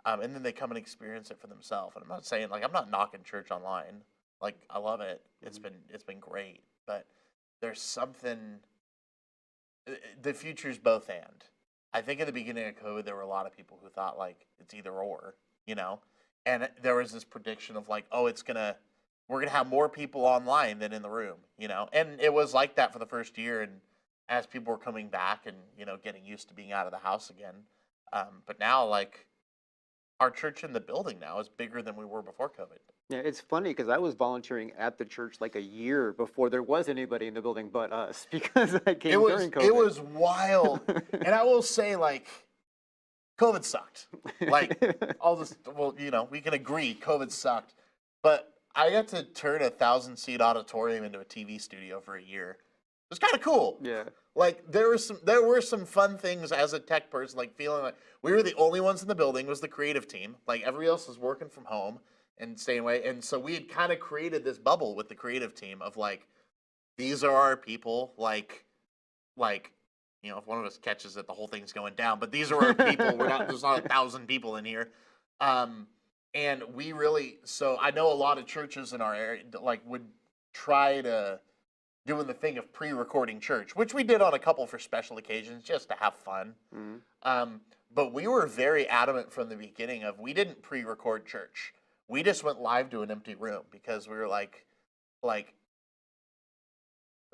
And then they come and experience it for themselves. And I'm not saying, like, I'm not knocking church online. Like, I love it. It's been great. But there's something, the future's both and. I think at the beginning of COVID, there were a lot of people who thought, like, it's either or, you know? And there was this prediction of, like, oh, we're going to have more people online than in the room, you know? And it was like that for the first year. And as people were coming back and, you know, getting used to being out of the house again. But now, like, our church in the building now is bigger than we were before COVID. Yeah, it's funny because I was volunteering at the church like a year before there was anybody in the building but us because I came during COVID. It was wild. And I will say, like, COVID sucked. Like, well, you know, we can agree COVID sucked. But I got to turn a 1,000-seat auditorium into a TV studio for a year. It was kind of cool. Yeah. Like, there were some fun things as a tech person, like feeling like we were the only ones in the building, was the creative team. Like, everybody else was working from home and staying away. And so we had kind of created this bubble with the creative team of, like, these are our people, like, you know, if one of us catches it, the whole thing's going down. But these are our people. There's not 1,000 people in here. And we really, so I know a lot of churches in our area, like, would try to doing the thing of pre-recording church, which we did on a couple for special occasions just to have fun. But we were very adamant from the beginning of, we didn't pre-record church. We just went live to an empty room because we were like, the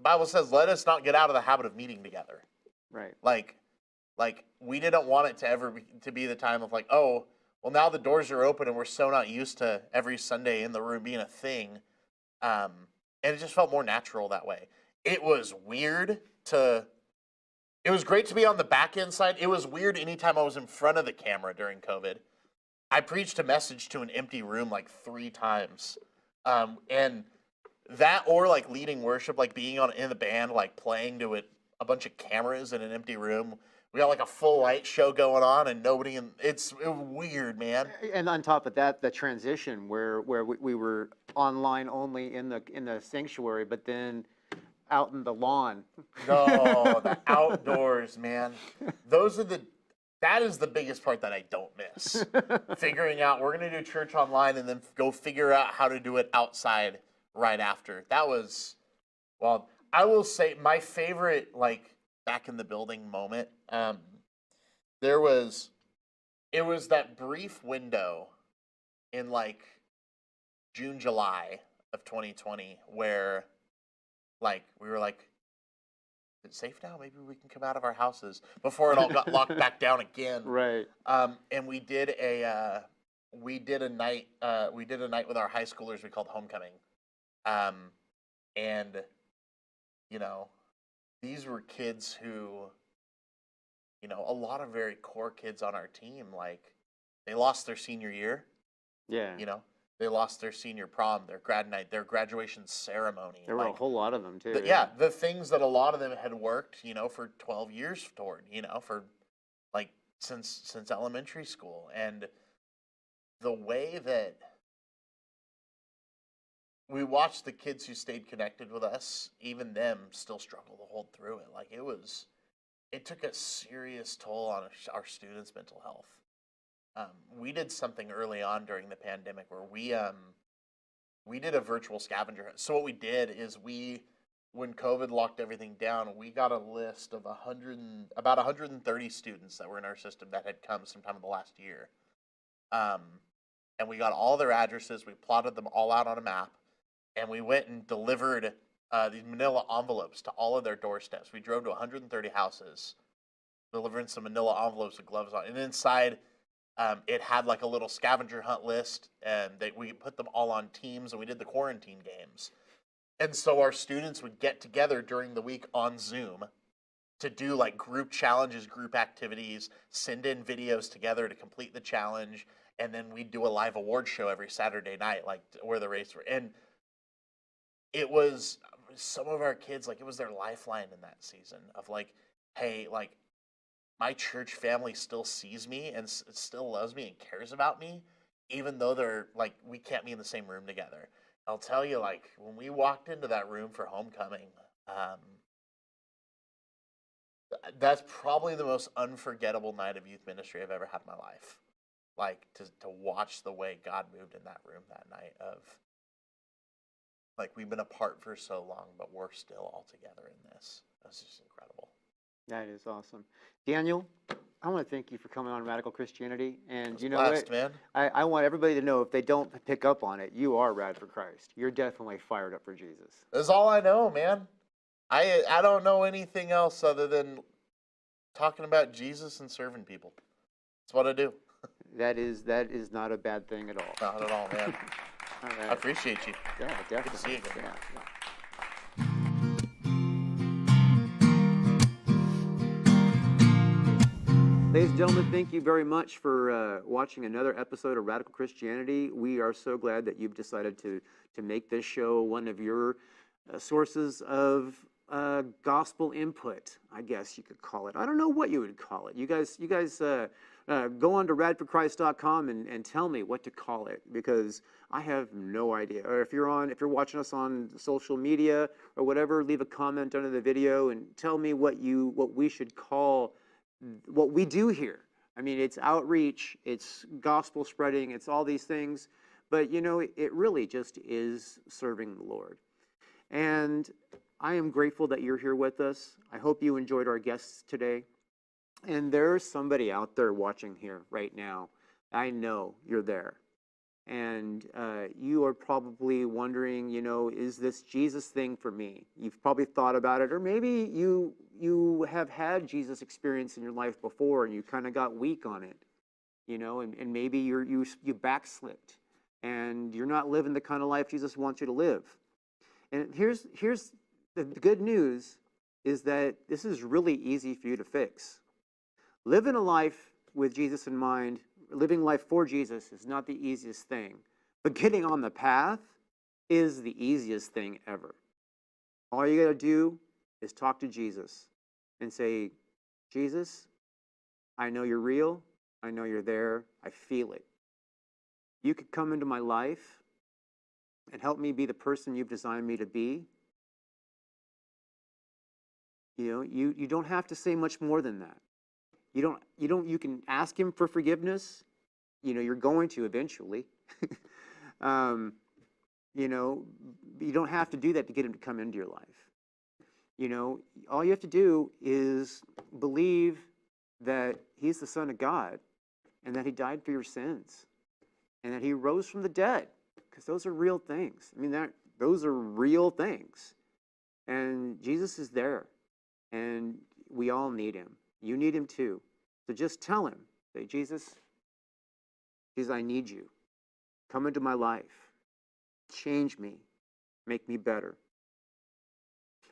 Bible says, let us not get out of the habit of meeting together. Right. Like we didn't want it to ever be the time of, like, oh, well, now the doors are open and we're so not used to every Sunday in the room being a thing. And it just felt more natural that way. It was weird it was great to be on the back end side. It was weird anytime I was in front of the camera during COVID. I preached a message to an empty room like 3 times. And that, or like leading worship, like being in the band, like playing to a bunch of cameras in an empty room. We got like a full light show going on and nobody it was weird, man. And on top of that, the transition where we were online only in the sanctuary, but then out in the lawn. No, the outdoors, man. That is the biggest part that I don't miss. Figuring out, we're going to do church online and then go figure out how to do it outside right after. That was, well, I will say my favorite, like, back in the building moment, it was that brief window in, like, June, July of 2020 where, like, we were like, is it safe now? Maybe we can come out of our houses before it all got locked back down again. Right. And we did a night with our high schoolers we called Homecoming. And, you know, these were kids who, you know, a lot of very core kids on our team, like, they lost their senior year. Yeah. You know, they lost their senior prom, their grad night, their graduation ceremony. There were a whole lot of them, too. The things that a lot of them had worked, you know, for 12 years toward, you know, for, like, since elementary school. And the way that we watched the kids who stayed connected with us, even them still struggle to hold through it. Like, it took a serious toll on our students' mental health. We did something early on during the pandemic where we did a virtual scavenger hunt. So what we did is when COVID locked everything down, we got a list of about 130 students that were in our system that had come sometime in the last year. And we got all their addresses. We plotted them all out on a map. And we went and delivered these manila envelopes to all of their doorsteps. We drove to 130 houses, delivering some manila envelopes with gloves on. And inside, it had like a little scavenger hunt list, and we put them all on teams, and we did the quarantine games. And so our students would get together during the week on Zoom to do like group challenges, group activities, send in videos together to complete the challenge, and then we'd do a live award show every Saturday night, like where the race were. And it was some of our kids, like, it was their lifeline in that season of like, hey, like, my church family still sees me and still loves me and cares about me, even though they're like, we can't be in the same room together. I'll tell you, like, when we walked into that room for Homecoming, that's probably the most unforgettable night of youth ministry I've ever had in my life. Like to watch the way God moved in that room that night of like we've been apart for so long, but we're still all together in this. That's just incredible. That is awesome. Daniel, I want to thank you for coming on Radical Christianity. And you know Blessed, what? man. I want everybody to know, if they don't pick up on it, you are rad for Christ. You're definitely fired up for Jesus. That's all I know, man. I don't know anything else other than talking about Jesus and serving people. That's what I do. That is not a bad thing at all. Not at all, man. All I right. appreciate you. Yeah, definitely. Good to see you again. Yeah. Ladies and gentlemen, thank you very much for watching another episode of Radical Christianity. We are so glad that you've decided to make this show one of your sources of gospel input, I guess you could call it. I don't know what you would call it. You guys go on to radforchrist.com and tell me what to call it, because I have no idea. Or if you're watching us on social media or whatever, leave a comment under the video and tell me what we should call what we do here. I mean, it's outreach, it's gospel spreading, it's all these things, but you know, it really just is serving the Lord. And I am grateful that you're here with us. I hope you enjoyed our guests today. And there's somebody out there watching here right now. I know you're there. And you are probably wondering, you know, is this Jesus thing for me? You've probably thought about it, or maybe you have had Jesus experience in your life before and you kind of got weak on it, you know, and maybe you backslipped and you're not living the kind of life Jesus wants you to live. And here's the good news is that this is really easy for you to fix. Living a life with Jesus in mind, living life for Jesus is not the easiest thing, but getting on the path is the easiest thing ever. All you got to do is talk to Jesus and say, Jesus, I know you're real. I know you're there. I feel it. You could come into my life and help me be the person you've designed me to be. You know, you don't have to say much more than that. You can ask him for forgiveness. You know, you're going to eventually. You know, you don't have to do that to get him to come into your life. You know, all you have to do is believe that he's the Son of God and that he died for your sins and that he rose from the dead, because those are real things. I mean, those are real things. And Jesus is there, and we all need him. You need him too. So just tell him, say, Jesus, I need you. Come into my life. Change me. Make me better.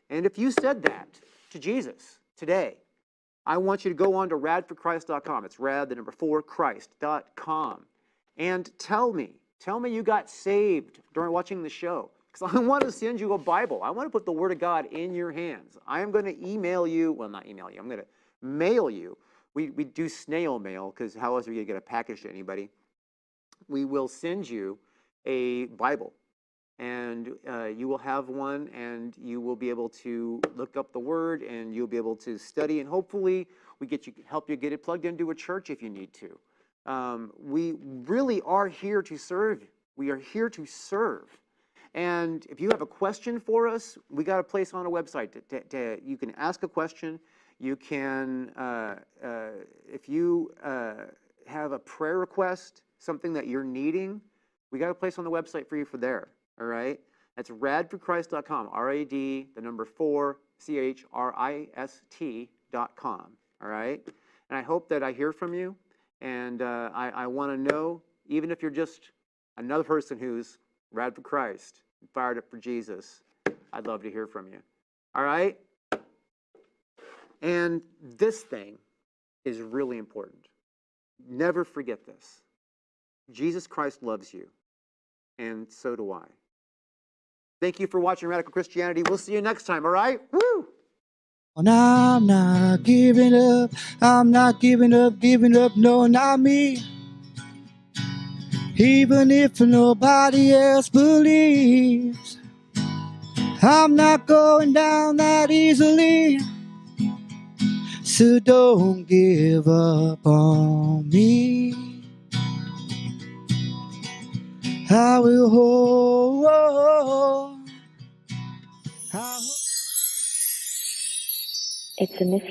And if you said that to Jesus today, I want you to go on to radforchrist.com. It's rad, 4, Christ.com. And tell me you got saved during watching the show. Because I want to send you a Bible. I want to put the Word of God in your hands. I am going to email you, well, not email you, I'm going to mail you. We do snail mail, because how else are we going to get a package to anybody? We will send you a Bible. And you will have one, and you will be able to look up the Word, and you'll be able to study, and hopefully we help you get it plugged into a church if you need to. We really are here to serve. We are here to serve. And if you have a question for us, we got a place on a website you can ask a question. You can, if you have a prayer request, something that you're needing, we got a place on the website for you for there. All right, that's radforchrist.com, RAD, 4, CHRIST.com. All right, and I hope that I hear from you, and I want to know, even if you're just another person who's rad for Christ, fired up for Jesus, I'd love to hear from you. All right, and this thing is really important. Never forget this. Jesus Christ loves you, and so do I. Thank you for watching Radical Christianity. We'll see you next time, all right? Woo! And I'm not giving up. I'm not giving up, no, not me. Even if nobody else believes, I'm not going down that easily. So don't give up on me. I will hold. It's a mystery.